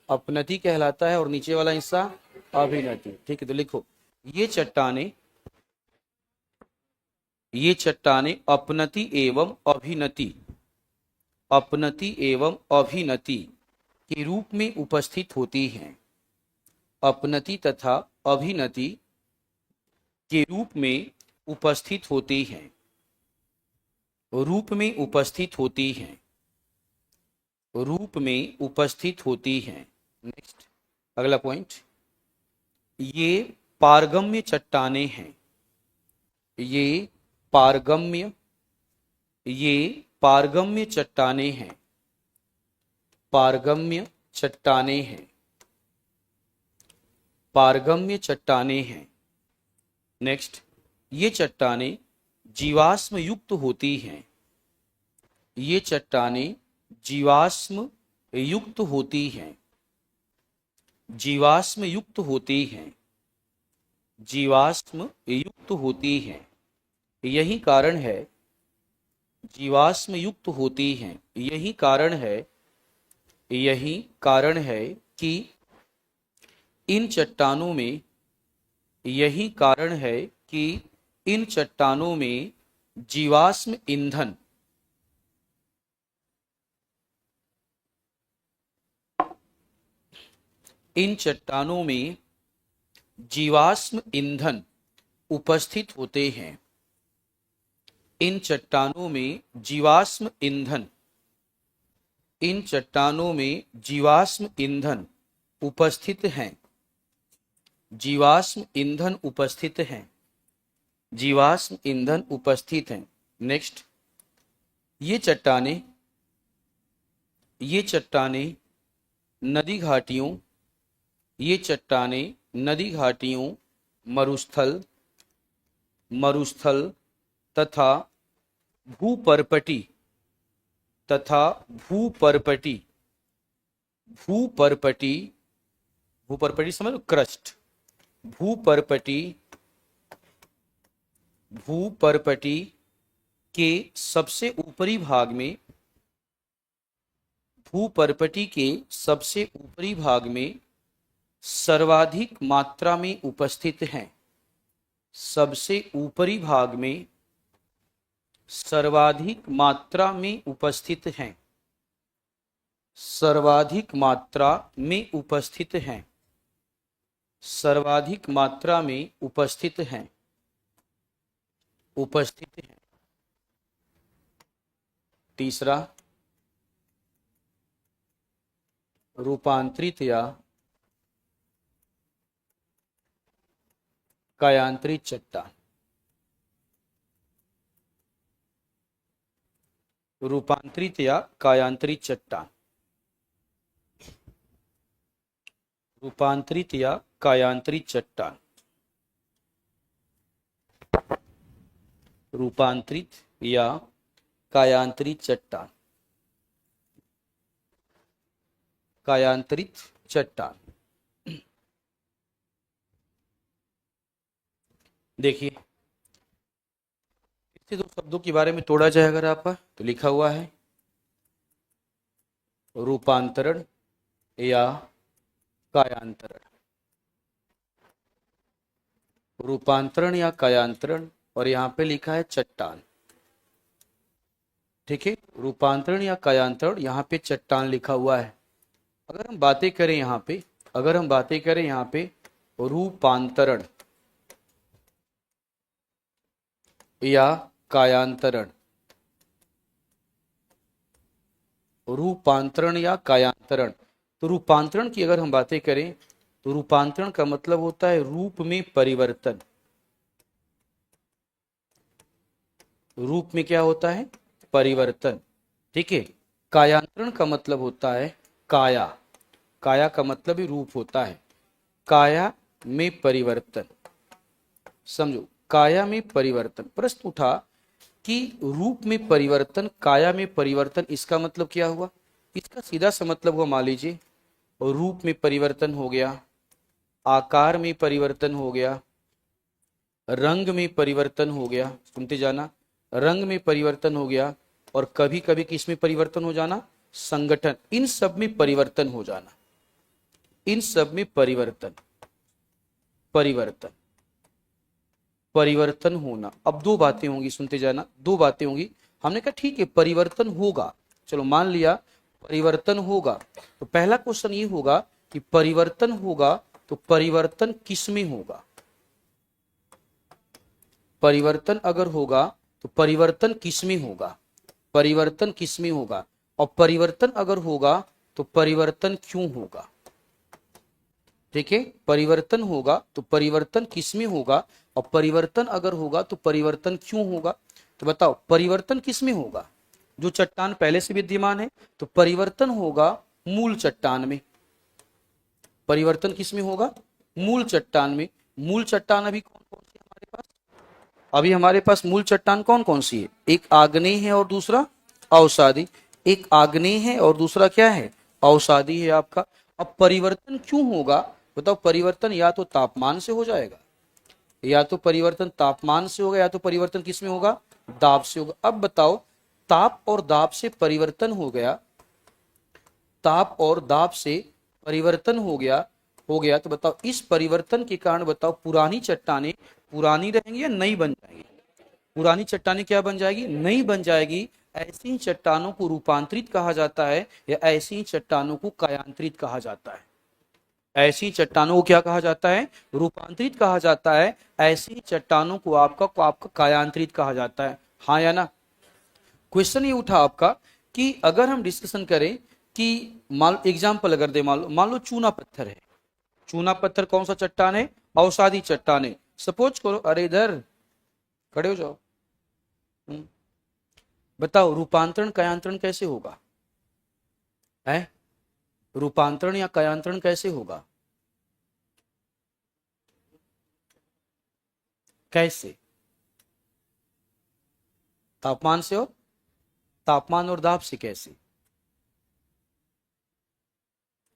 अपनति कहलाता है, और नीचे वाला हिस्सा अभिनति। ठीक है, तो लिखो ये चट्टाने, ये चट्टाने अपनति एवं अभिनति, अपनति एवं अभिनति के रूप में उपस्थित होती हैं। अपनति तथा अभिनति के रूप में उपस्थित होती हैं, रूप में उपस्थित होती हैं, रूप में उपस्थित होती हैं। नेक्स्ट, अगला पॉइंट, ये पारगम्य चट्टाने हैं, ये पारगम्य, ये पारगम्य चट्टाने हैं, पारगम्य चट्टाने हैं, पारगम्य चट्टाने हैं। नेक्स्ट, ये चट्टाने जीवाश्म युक्त होती हैं, ये चट्टाने जीवाश्म युक्त होती हैं, जीवाश्म युक्त होती हैं, जीवाश्म युक्त होती हैं। यही कारण है, जीवाश्म युक्त होती हैं, यही कारण है, यही कारण है कि इन चट्टानों में, यही कारण है कि इन चट्टानों में जीवाश्म ईंधन, इन चट्टानों में जीवाश्म ईंधन उपस्थित होते हैं, इन चट्टानों में जीवाश्म ईंधन, इन चट्टानों में जीवाश्म ईंधन उपस्थित हैं, जीवाश्म ईंधन उपस्थित हैं, जीवाश्म ईंधन उपस्थित हैं। नेक्स्ट, ये चट्टाने, ये चट्टाने नदी घाटियों, ये चट्टाने नदी घाटियों, मरुस्थल, मरुस्थल तथा भूपर्पटी, तथा भूपर्पटी, भूपर्पटी, भूपर्पटी समझ लो, क्रस्ट, भूपर्पटी, भूपर्पटी के सबसे ऊपरी भाग में, भूपर्पटी के सबसे ऊपरी भाग में सर्वाधिक मात्रा में उपस्थित हैं, सबसे ऊपरी भाग में सर्वाधिक मात्रा में उपस्थित हैं, सर्वाधिक मात्रा में उपस्थित हैं, सर्वाधिक मात्रा में उपस्थित हैं, उपस्थित हैं। तीसरा, रूपांतरित या कायांतरित चट्टान, रूपांतरित या कायांतरित चट्टान, रूपांतरित या कायांतरित चट्टान, रूपांतरित या कायांतरित चट्टान, कायांतरित चट्टान। देखिए, इससे दो शब्दों के बारे में तोड़ा जाए अगर आपका, तो लिखा हुआ है रूपांतरण या कायांतरण, रूपांतरण या कायांतरण, और यहाँ पे लिखा है चट्टान। ठीक है, रूपांतरण या कायांतरण, यहाँ पे चट्टान लिखा हुआ है। अगर हम बातें करें यहाँ पे, अगर हम बातें करें यहाँ पे रूपांतरण या कायांतरण, रूपांतरण या कायांतरण, तो रूपांतरण की अगर हम बातें करें तो रूपांतरण का मतलब होता है रूप में परिवर्तन, रूप में क्या होता है? परिवर्तन। ठीक है, कायांतरण का मतलब होता है काया, काया का मतलब ही रूप होता है, काया में परिवर्तन। समझो, काया में परिवर्तन। प्रश्न उठा कि रूप में परिवर्तन, काया में परिवर्तन, इसका मतलब क्या हुआ? इसका सीधा सा मतलब हुआ, मान लीजिए रूप में परिवर्तन हो गया, आकार में परिवर्तन हो गया, रंग में परिवर्तन हो गया, सुनते जाना, रंग में परिवर्तन हो गया, और कभी कभी किस में परिवर्तन हो जाना, संगठन, इन सब में परिवर्तन हो जाना, इन सब में परिवर्तन, परिवर्तन, परिवर्तन होना। अब दो बातें होंगी, सुनते जाना, दो बातें होंगी। हमने कहा ठीक है परिवर्तन होगा, चलो मान लिया परिवर्तन होगा, तो पहला क्वेश्चन ये होगा कि परिवर्तन होगा तो परिवर्तन किस में होगा, परिवर्तन अगर होगा तो परिवर्तन किस में होगा, परिवर्तन किस में होगा, और परिवर्तन अगर होगा तो परिवर्तन क्यों होगा। ठीक है, परिवर्तन होगा तो परिवर्तन किस में होगा, और परिवर्तन अगर होगा तो परिवर्तन क्यों होगा। तो बताओ परिवर्तन किस में होगा, जो चट्टान पहले से विद्यमान है, तो परिवर्तन होगा मूल चट्टान में, परिवर्तन किस में होगा, मूल चट्टान में। मूल चट्टान अभी कौन कौन सी है हमारे पास, अभी हमारे पास मूल चट्टान कौन कौन सी है, एक आग्नेय है और दूसरा अवसादी, एक आग्नेय है और दूसरा क्या है, अवसादी है आपका। अब परिवर्तन क्यों होगा, बताओ परिवर्तन या तो तापमान से हो जाएगा, या तो परिवर्तन तापमान से होगा, या तो परिवर्तन किस में होगा, दाब से होगा। अब बताओ ताप और दाब से परिवर्तन हो गया, ताप और दाब से परिवर्तन हो गया, तो बताओ इस परिवर्तन के कारण बताओ पुरानी चट्टानें पुरानी रहेंगी या नई बन जाएंगी, पुरानी चट्टानें क्या बन जाएगी, नई बन जाएगी। ऐसी चट्टानों को रूपांतरित कहा जाता है, या ऐसी चट्टानों को कायांतरित कहा जाता है, ऐसी चट्टानों को क्या कहा जाता है, रूपांतरित कहा जाता है, ऐसी चट्टानों को आपका कायांतरित कहा जाता है, हाँ या ना। क्वेश्चन ये उठा आपका कि अगर हम डिस्कशन करें कि मान एग्जाम्पल अगर दे, मान लो चूना पत्थर है, चूना पत्थर कौन सा चट्टान है, अवसादी चट्टान है। सपोज करो, अरे इधर खड़े हो जाओ, बताओ रूपांतरण कायांतरण कैसे होगा, है रूपांतरण या कायांतरण कैसे होगा, कैसे, तापमान से, और तापमान और दाब से कैसे,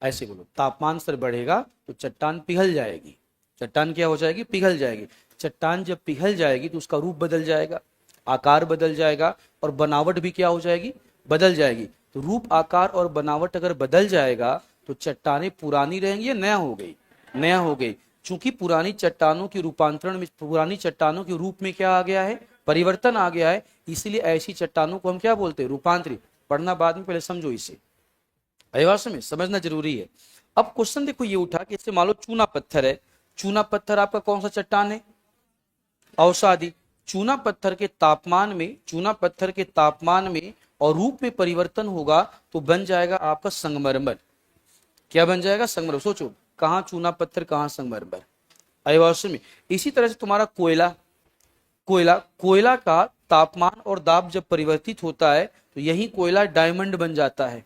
ऐसे बोलो, तापमान स्तर बढ़ेगा तो चट्टान पिघल जाएगी, चट्टान क्या हो जाएगी, पिघल जाएगी। चट्टान जब पिघल जाएगी तो उसका रूप बदल जाएगा, आकार बदल जाएगा, और बनावट भी क्या हो जाएगी, बदल जाएगी। तो रूप आकार और बनावट अगर बदल जाएगा तो चट्टानें पुरानी रहेंगी या नया हो गई, नया हो गई। चूंकि पुरानी चट्टानों के रूपांतरण में, पुरानी चट्टानों के रूप में क्या आ गया है, परिवर्तन आ गया है, इसलिए ऐसी चट्टानों को हम क्या बोलते हैं, रूपांतरित। पढ़ना बाद में, पहले समझो इसे, अभिभाषण में समझना जरूरी है। अब क्वेश्चन देखो ये उठा कि इससे मान लो चूना पत्थर है, चूना पत्थर आपका कौन सा चट्टान है, अवसादी। चूना पत्थर के तापमान में, चूना पत्थर के तापमान में और रूप में परिवर्तन होगा तो बन जाएगा आपका संगमरमर। क्या बन जाएगा, संगमरमर। सोचो कहाँ चूना पत्थर, कहाँ संगमरमर, अभिभाषण में। इसी तरह से तुम्हारा कोयला, कोयला, कोयला का तापमान और दाब जब परिवर्तित होता है तो यही कोयला डायमंड बन जाता है।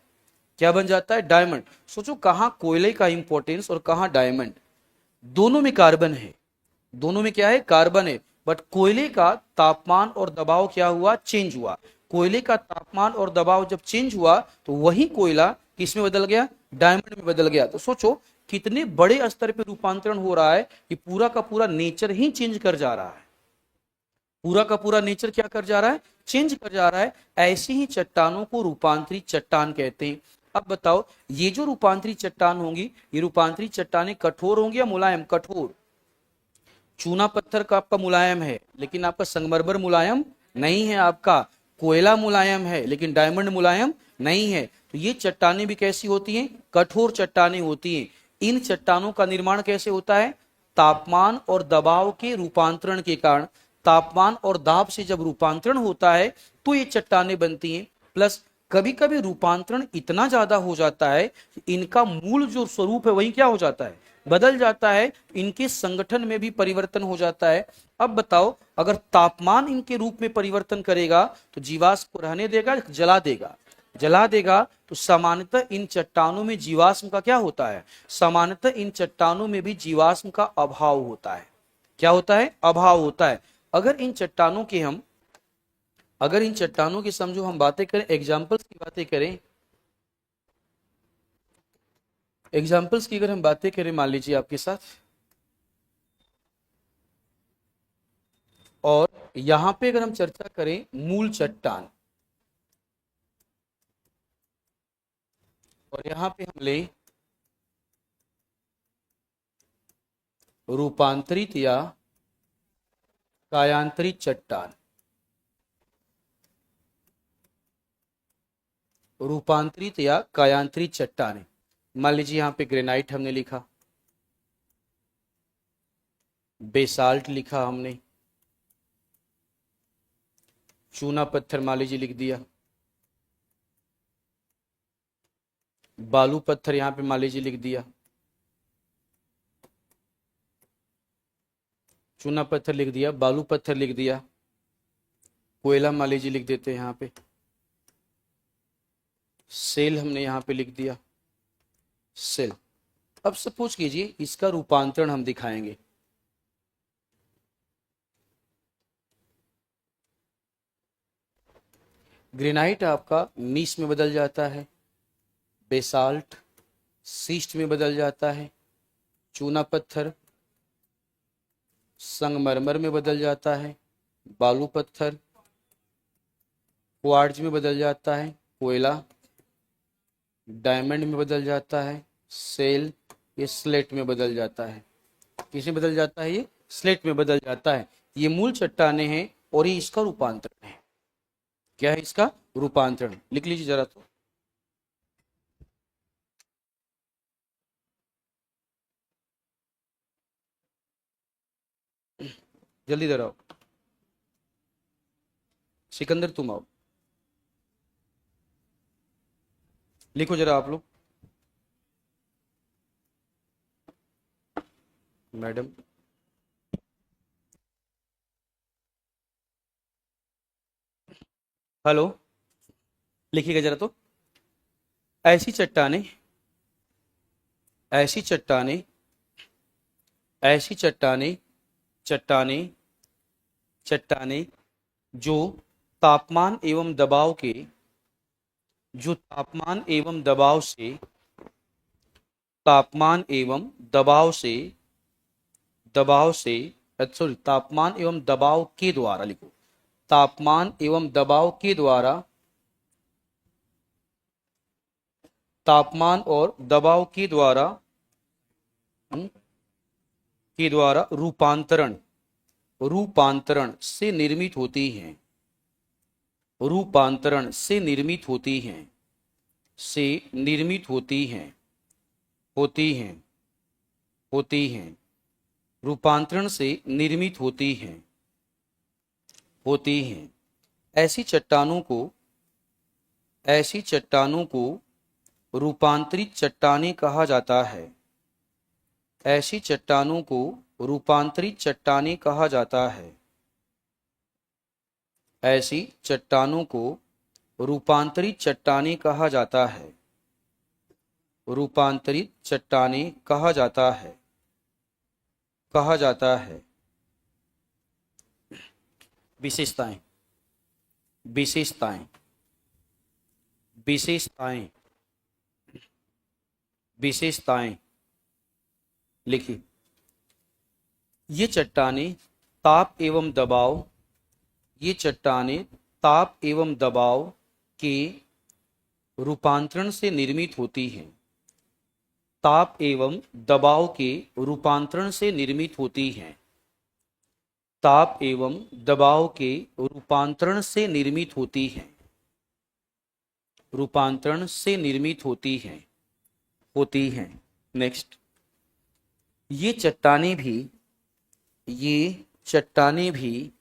क्या बन जाता है, डायमंड। सोचो कहां कोयले का इंपॉर्टेंस और कहां डायमंड, दोनों में कार्बन है, दोनों में क्या है, कार्बन है। बट कोयले का तापमान और दबाव क्या हुआ, चेंज हुआ। कोयले का तापमान और दबाव जब चेंज हुआ तो वही कोयला किस में बदल गया, डायमंड में बदल गया। तो सोचो कितने बड़े स्तर पे रूपांतरण हो रहा है कि पूरा का पूरा नेचर ही चेंज कर जा रहा है, पूरा का पूरा नेचर क्या कर जा रहा है, चेंज कर जा रहा है। ऐसी ही चट्टानों को रूपांतरित चट्टान कहते हैं। अब बताओ ये जो रूपांतरित चट्टान होंगी, ये रूपांतरित चट्टानें कठोर होंगी या मुलायम, कठोर। चूना पत्थर का आपका मुलायम है, लेकिन आपका संगमरमर मुलायम नहीं है, आपका कोयला मुलायम है लेकिन डायमंड मुलायम नहीं है। तो ये चट्टानें भी कैसी होती हैं, कठोर चट्टानें होती हैं। इन चट्टानों का निर्माण कैसे होता है, तापमान और दबाव के रूपांतरण के कारण। तापमान और दाब से जब रूपांतरण होता है तो ये चट्टानें बनती हैं। प्लस कभी कभी रूपांतरण इतना ज्यादा हो जाता है कि इनका मूल जो स्वरूप है वही क्या हो जाता है, बदल जाता है, इनके संगठन में भी परिवर्तन हो जाता है। अब बताओ अगर तापमान इनके रूप में परिवर्तन करेगा तो जीवाश्म को रहने देगा, जला देगा, जला देगा। तो सामान्यतः इन चट्टानों में जीवाश्म का क्या होता है, सामान्यतः इन चट्टानों में भी जीवाश्म का अभाव होता है। क्या होता है, अभाव होता है। अगर इन चट्टानों के हम, अगर इन चट्टानों की समझो हम बातें करें, एग्जाम्पल्स की बातें करें, एग्जाम्पल्स की अगर हम बातें करें, मान लीजिए आपके साथ और यहां पे अगर हम चर्चा करें मूल चट्टान, और यहां पे हम ले रूपांतरित या कायांतरित चट्टान, रूपांतरित या कायांतरित चट्टानें। मान लीजिए यहां पे ग्रेनाइट हमने लिखा, बेसाल्ट लिखा हमने, चूना पत्थर मान लीजिए लिख दिया, बालू पत्थर यहां पे मान लीजिए लिख दिया, चूना पत्थर लिख दिया, बालू पत्थर लिख दिया, कोयला मान लीजिए लिख देते हैं यहां पे, सेल हमने यहां पे लिख दिया, सेल। अब सपोज कीजिए इसका रूपांतरण हम दिखाएंगे। ग्रेनाइट आपका नीस में बदल जाता है, बेसाल्ट सीस्ट में बदल जाता है, चूना पत्थर संगमरमर में बदल जाता है, बालू पत्थर क्वार्ट्ज में बदल जाता है, कोयला डायमंड में बदल जाता है, सेल ये स्लेट में बदल जाता है। किसमें बदल जाता है? ये स्लेट में बदल जाता है। ये मूल चट्टाने हैं और ये इसका रूपांतरण है। क्या है इसका रूपांतरण? लिख लीजिए जरा तो। जल्दी इधर आओ, सिकंदर तुम आओ, लिखो जरा आप लोग। मैडम हेलो, लिखिएगा जरा तो। ऐसी चट्टाने, ऐसी चट्टाने, ऐसी चट्टाने, चट्टाने, चट्टाने जो तापमान एवं दबाव के, जो तापमान एवं दबाव से, तापमान एवं दबाव से, दबाव से, सॉरी, तापमान एवं दबाव के द्वारा लिखो, तापमान एवं दबाव के द्वारा, तापमान और दबाव के द्वारा, के द्वारा रूपांतरण, रूपांतरण से निर्मित होती हैं, रूपांतरण से निर्मित होती हैं, से निर्मित होती हैं, होती हैं, होती हैं, रूपांतरण से निर्मित होती हैं, होती हैं। ऐसी चट्टानों को, ऐसी चट्टानों को रूपांतरित चट्टानें कहा जाता है। ऐसी चट्टानों को रूपांतरित चट्टानें कहा जाता है। ऐसी चट्टानों को रूपांतरित चट्टानें कहा जाता है। रूपांतरित चट्टानें कहा जाता है, कहा जाता है। विशेषताएं, विशेषताएं, विशेषताएं, विशेषताएं लिखिए। ये चट्टानें ताप एवं दबाव, ये चट्टानें ताप एवं दबाव के रूपांतरण से निर्मित होती हैं। ताप एवं दबाव के रूपांतरण से निर्मित होती हैं। ताप एवं दबाव के रूपांतरण से निर्मित होती हैं। रूपांतरण से निर्मित होती हैं, होती हैं। नेक्स्ट, ये चट्टानें भी, ये चट्टानें भी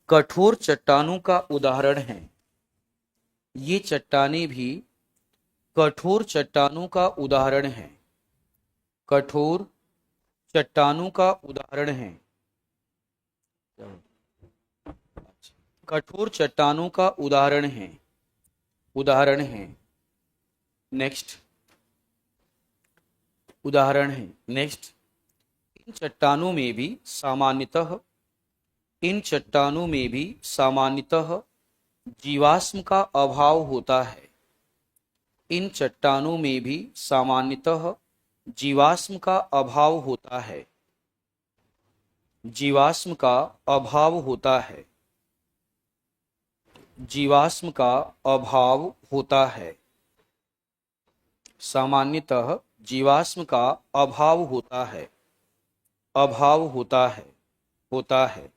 कठोर चट्टानों का उदाहरण हैं। ये चट्टानें भी कठोर चट्टानों का उदाहरण हैं। कठोर चट्टानों का उदाहरण हैं। कठोर चट्टानों का उदाहरण हैं, उदाहरण हैं। नेक्स्ट, उदाहरण है। नेक्स्ट, इन चट्टानों में भी सामान्यतः, इन चट्टानों में भी सामान्यतः जीवाश्म का अभाव होता है। इन चट्टानों में भी सामान्यतः जीवाश्म का अभाव होता है। जीवाश्म का अभाव होता है, जीवाश्म का अभाव होता है, सामान्यतः जीवाश्म का अभाव होता है, अभाव होता है।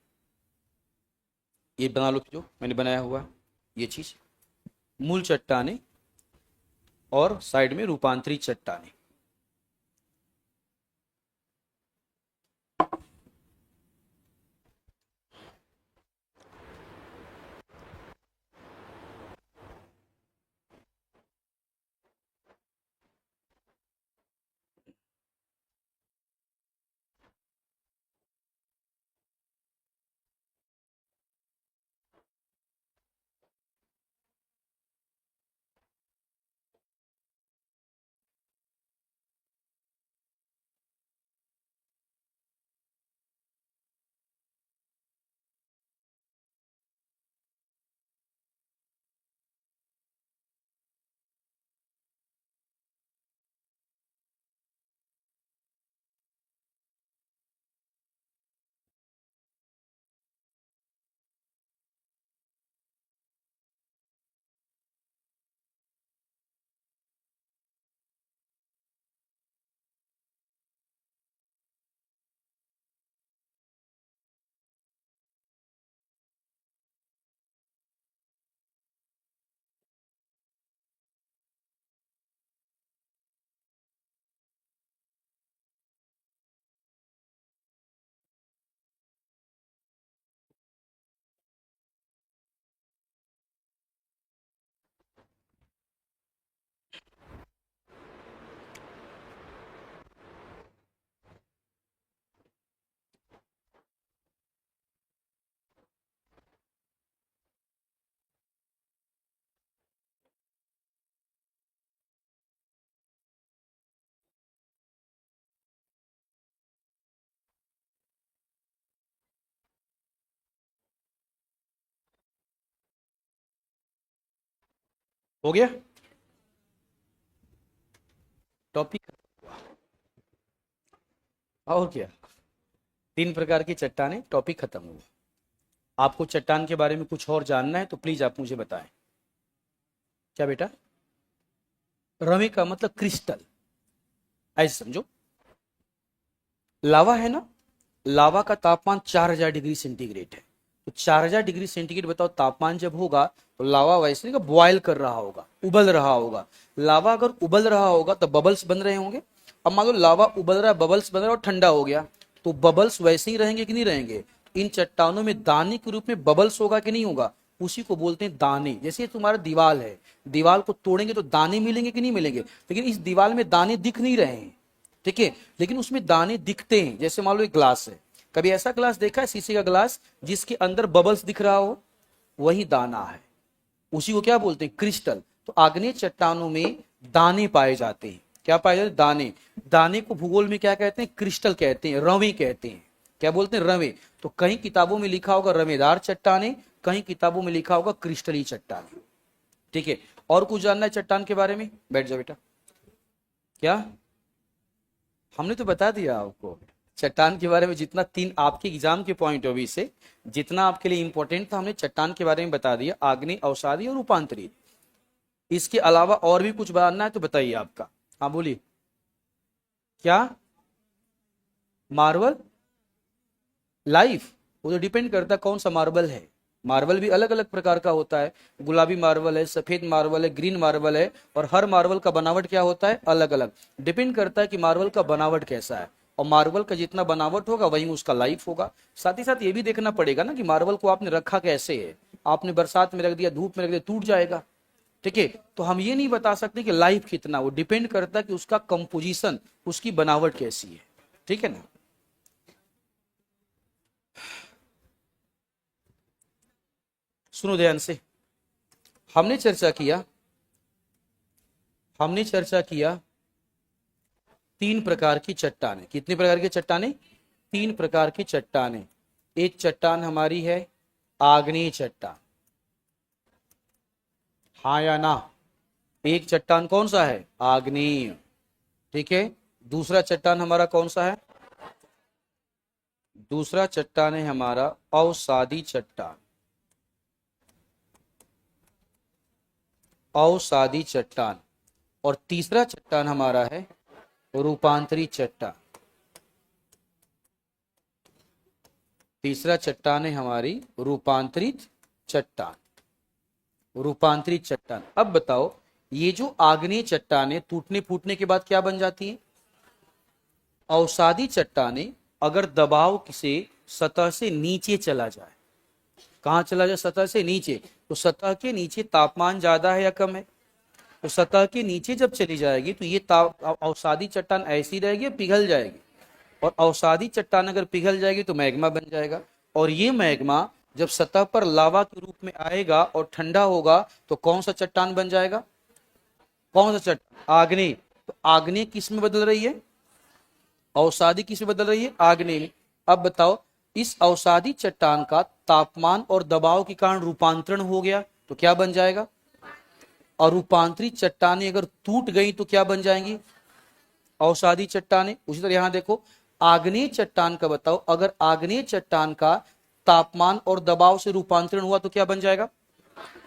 ये बना लो जो मैंने बनाया हुआ है, ये चीज मूल चट्टाने और साइड में रूपांतरित चट्टाने। हो गया टॉपिक। और क्या, तीन प्रकार की चट्टानें, टॉपिक खत्म हुआ। आपको चट्टान के बारे में कुछ और जानना है तो प्लीज आप मुझे बताएं। क्या बेटा? रवि का मतलब क्रिस्टल, ऐसे समझो। लावा है ना, लावा का तापमान 4000 डिग्री सेंटीग्रेड है। तो 4000 डिग्री सेंटीग्रेड बताओ, तापमान जब होगा तो लावा वैसे नहीं बॉयल कर रहा होगा, उबल रहा होगा। लावा अगर उबल रहा होगा तो बबल्स बन रहे होंगे। अब मान लो लावा उबल रहा है, बबल्स बन रहा है और ठंडा हो गया, तो बबल्स वैसे ही रहेंगे कि नहीं रहेंगे? इन चट्टानों में दाने के रूप में बबल्स होगा कि नहीं होगा? उसी को बोलते हैं दाने। जैसे तुम्हारा दीवार है, दीवार को तोड़ेंगे तो दाने मिलेंगे कि नहीं मिलेंगे? लेकिन इस दीवार में दाने दिख नहीं रहे हैं, ठीक है, लेकिन उसमें दाने दिखते हैं। जैसे मान लो एक ग्लास है, कभी ऐसा ग्लास देखा है शीशे का ग्लास जिसके अंदर बबल्स दिख रहा हो? वही दाना है, उसी को क्या बोलते हैं? क्रिस्टल। तो आग्नेय चट्टानों में दाने पाए जाते हैं। क्या पाए जाते हैं? दाने। दाने को भूगोल में क्या कहते हैं? क्रिस्टल कहते हैं, रवे कहते हैं। क्या बोलते हैं? रवे। तो कहीं किताबों में लिखा होगा रवेदार चट्टाने, कहीं किताबों में लिखा होगा क्रिस्टली चट्टाने, ठीक है। और कुछ जानना है चट्टान के बारे में? बैठ जाओ बेटा। क्या? हमने तो बता दिया आपको चट्टान के बारे में, जितना तीन आपके एग्जाम के पॉइंट ऑफ व्यू से जितना आपके लिए इंपॉर्टेंट था, हमने चट्टान के बारे में बता दिया। आग्नेय, अवसादी और रूपांतरित। इसके अलावा और भी कुछ जानना है तो बताइए आपका। हाँ बोलिए। क्या? Marble life? वो तो डिपेंड करता है कौन सा मार्बल है। मार्बल भी अलग अलग प्रकार का होता है। गुलाबी मार्बल है, सफेद मार्बल है, ग्रीन मार्बल है, और हर मार्बल का बनावट क्या होता है? अलग अलग। डिपेंड करता है कि मार्बल का बनावट कैसा है, और मार्बल का जितना बनावट होगा वही में उसका लाइफ होगा। साथ ही साथ ये भी देखना पड़ेगा ना कि मार्बल को आपने रखा कैसे है। आपने बरसात में रख दिया, धूप में रख दिया, टूट जाएगा, ठीक है। तो हम ये नहीं बता सकते कि लाइफ कितना, वो डिपेंड करता है कि उसका कंपोजिशन, उसकी बनावट कैसी है, ठीक है ना। सुनो ध्यान से। हमने चर्चा किया, हमने चर्चा किया तीन प्रकार की चट्टानें। कितने प्रकार की चट्टानें? तीन प्रकार की चट्टानें। एक चट्टान हमारी है आग्नेय चट्टान, हाँ या ना? एक चट्टान कौन सा है? आग्नेय, ठीक है। दूसरा चट्टान हमारा कौन सा है? दूसरा चट्टान है हमारा अवसादी चट्टान, अवसादी चट्टान। और तीसरा चट्टान हमारा है रूपांतरित चट्टान। तीसरा चट्टान है हमारी रूपांतरित चट्टान, रूपांतरित चट्टान। अब बताओ, ये जो आग्नेय चट्टानें टूटने फूटने के बाद क्या बन जाती हैं? अवसादी चट्टानें अगर दबाव से सतह से नीचे चला जाए, कहां चला जाए? सतह से नीचे। तो सतह के नीचे तापमान ज्यादा है या कम है? तो सतह के नीचे जब चली जाएगी तो ये अवसादी चट्टान ऐसी रहेगी, पिघल जाएगी। और अवसादी चट्टान अगर पिघल जाएगी तो मैग्मा बन जाएगा। और ये मैग्मा जब सतह पर लावा के रूप में आएगा और ठंडा होगा तो कौन सा चट्टान बन जाएगा? कौन सा चट्टान? आग्नेय। तो आग्नेय किस में बदल रही है? अवसादी किस में बदल रही है? आग्नेय में। अब बताओ, इस अवसादी चट्टान का तापमान और दबाव के कारण रूपांतरण हो गया तो क्या बन जाएगा? और रूपांतरित चट्टानें अगर टूट गई तो क्या बन जाएंगी? अवसादी चट्टानें। उसी तरह यहां देखो, आग्नेय चट्टान का बताओ, अगर आग्नेय चट्टान का तापमान और दबाव से रूपांतरण हुआ तो क्या बन जाएगा?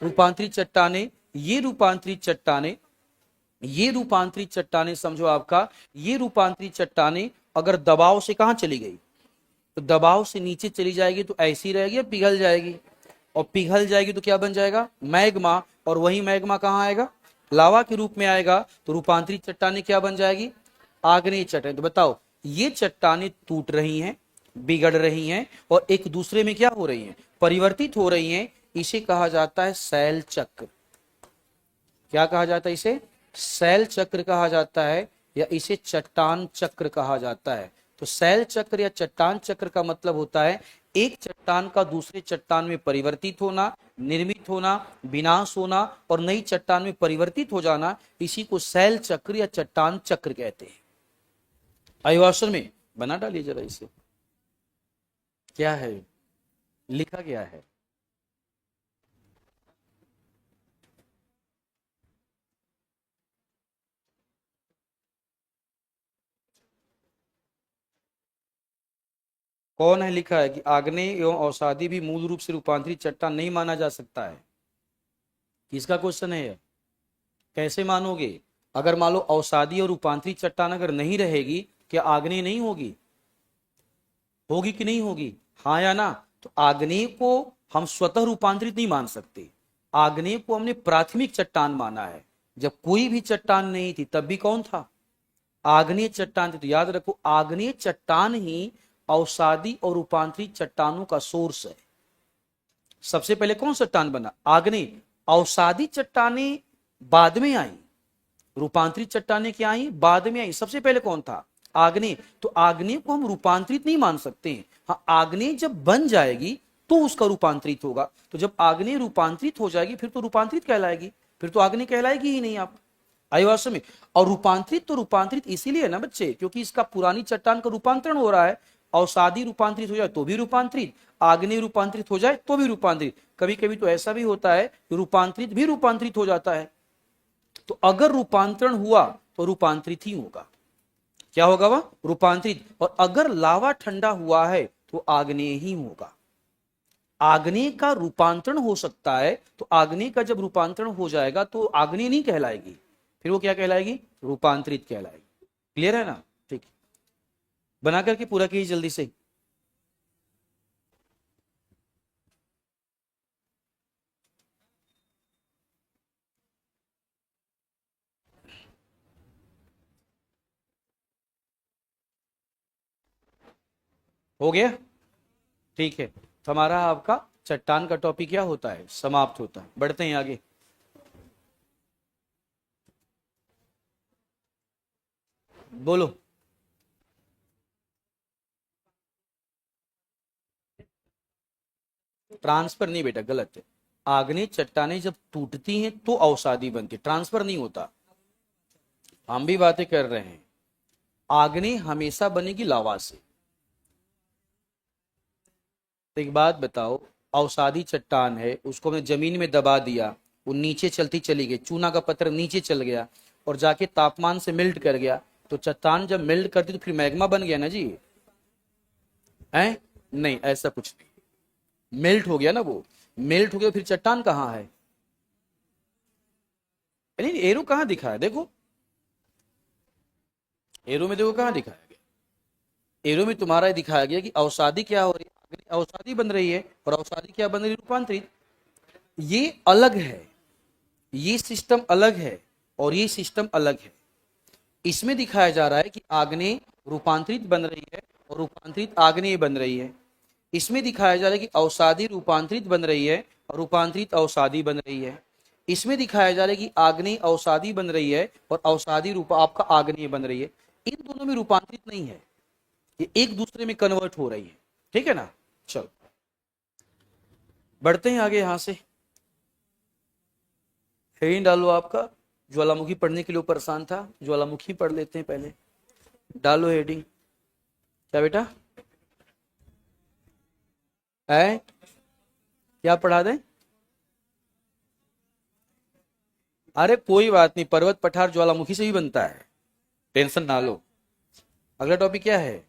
रूपांतरित चट्टानें। ये रूपांतरित चट्टानें, ये रूपांतरित चट्टानें समझो आपका, ये रूपांतरित चट्टानें अगर दबाव से कहां चली गई? तो दबाव से नीचे चली जाएगी तो ऐसी रहेगी या पिघल जाएगी? और पिघल जाएगी तो क्या बन जाएगा? मैग्मा। और वही मैग्मा कहां आएगा? लावा के रूप में आएगा। तो रूपांतरित चट्टानें क्या बन जाएगी? आग्नेय चट्टानें। तो बताओ, ये चट्टानें टूट रही हैं, बिगड़ रही हैं और एक दूसरे में क्या हो रही हैं? परिवर्तित हो रही हैं। इसे कहा जाता है शैल चक्र। क्या कहा जाता है? इसे शैल चक्र कहा जाता है, या इसे चट्टान चक्र कहा जाता है। तो शैल चक्र या चट्टान चक्र का मतलब होता है एक चट्टान का दूसरे चट्टान में परिवर्तित होना, निर्मित होना, विनाश होना और नई चट्टान में परिवर्तित हो जाना। इसी को शैल चक्र या चट्टान चक्र कहते हैं। अभिभाषण में बना डालिए जरा इसे, क्या है लिखा गया है? कौन है? लिखा है कि आग्नेय एवं अवसादी भी मूल रूप से रूपांतरित चट्टान नहीं माना जा सकता है। किसका क्वेश्चन है? कैसे मानोगे? अगर मान लो अवसादी और रूपांतरित चट्टान अगर नहीं रहेगी, क्या आग्नेय नहीं होगी? होगी कि नहीं होगी? हाँ या ना? तो आग्नेय को हम स्वतः रूपांतरित नहीं मान सकते। आग्नेय को हमने प्राथमिक चट्टान माना है। जब कोई भी चट्टान नहीं थी तब भी कौन था? आग्नेय चट्टान थी। तो याद रखो, आग्नेय चट्टान ही अवसादी और रूपांतरित चट्टानों का सोर्स है। सबसे पहले कौन चट्टान बना? आग्नेय। अवसादी चट्टानें बाद में आई, रूपांतरित चट्टानें क्या आई? बाद में आई। सबसे पहले कौन था? आग्नेय। तो आग्नेय को हम रूपांतरित नहीं मान सकते हैं। हाँ, आग्नेय जब बन जाएगी तो उसका रूपांतरित होगा। तो जब आग्नेय रूपांतरित हो जाएगी फिर तो रूपांतरित कहलाएगी, फिर तो आग्नेय कहलाएगी ही नहीं। आप आयुवाश्रम में। और रूपांतरित तो रूपांतरित इसीलिए है ना बच्चे, क्योंकि इसका पुरानी चट्टान का रूपांतरण हो रहा है। अवसादी रूपांतरित हो जाए तो भी रूपांतरित, आग्नेय रूपांतरित हो जाए तो भी रूपांतरित। कभी कभी तो ऐसा भी होता है कि रूपांतरित भी रूपांतरित हो जाता है। तो अगर रूपांतरण हुआ तो रूपांतरित ही होगा। क्या होगा? वह रूपांतरित। और अगर लावा ठंडा हुआ है तो आग्नेय ही होगा। आग्नेय का रूपांतरण हो सकता है, तो आग्नेय का जब रूपांतरण हो जाएगा तो आग्नेय नहीं कहलाएगी, फिर वो क्या कहलाएगी? रूपांतरित कहलाएगी। क्लियर है ना? ठीक है, बना करके पूरा कीजिए जल्दी से। हो गया? ठीक है, तो हमारा आपका चट्टान का टॉपिक क्या होता है? समाप्त होता है। बढ़ते हैं आगे। बोलो। ट्रांसफर नहीं बेटा, गलत है। आग्नेय चट्टानें जब टूटती हैं तो अवसादी बनती है, ट्रांसफर नहीं होता। हम भी बातें कर रहे हैं। आग्नेय हमेशा बनेगी लावा से। तो एक बात बताओ, अवसादी चट्टान है, उसको हमने जमीन में दबा दिया, वो नीचे चलती चली गई, चूना का पत्थर नीचे चल गया और जाके तापमान से मेल्ट कर गया। तो चट्टान जब मेल्ट करती तो फिर मैग्मा बन गया ना जी, है? नहीं, ऐसा कुछ नहीं। मेल्ट हो गया ना, वो मेल्ट हो गया, फिर चट्टान कहाँ है? नहीं, एरो कहाँ दिखा है? देखो एरो में, देखो कहाँ दिखाया गया। एरो में तुम्हारा ये दिखाया गया कि अवसादी क्या हो रही है, अवसादी बन रही है, और अवसादी क्या बन रही है? रूपांतरित। ये अलग है, ये सिस्टम अलग है, और ये सिस्टम अलग है। इसमें दिखाया जा रहा है कि आग्नेय रूपांतरित बन रही है और रूपांतरित आग्नेय बन रही है। इसमें दिखाया जा रहा है कि अवसादी रूपांतरित बन रही है और रूपांतरित अवसादी बन रही है। इसमें दिखाया जा रहा है कि आग्नेय अवसादी बन रही है और अवसादी रूप आपका आग्नेय बन रही है। इन दोनों में रूपांतरित नहीं है, ये एक दूसरे में कन्वर्ट हो रही है। ठीक है ना? चलो बढ़ते हैं आगे। यहां से हेडिंग डालो आपका, ज्वालामुखी पढ़ने के लिए परेशान था, ज्वालामुखी पढ़ लेते हैं पहले। डालो हेडिंग। क्या बेटा है? क्या पढ़ा दें? अरे कोई बात नहीं, पर्वत पठार ज्वालामुखी से भी बनता है, टेंशन ना लो। अगला टॉपिक क्या है?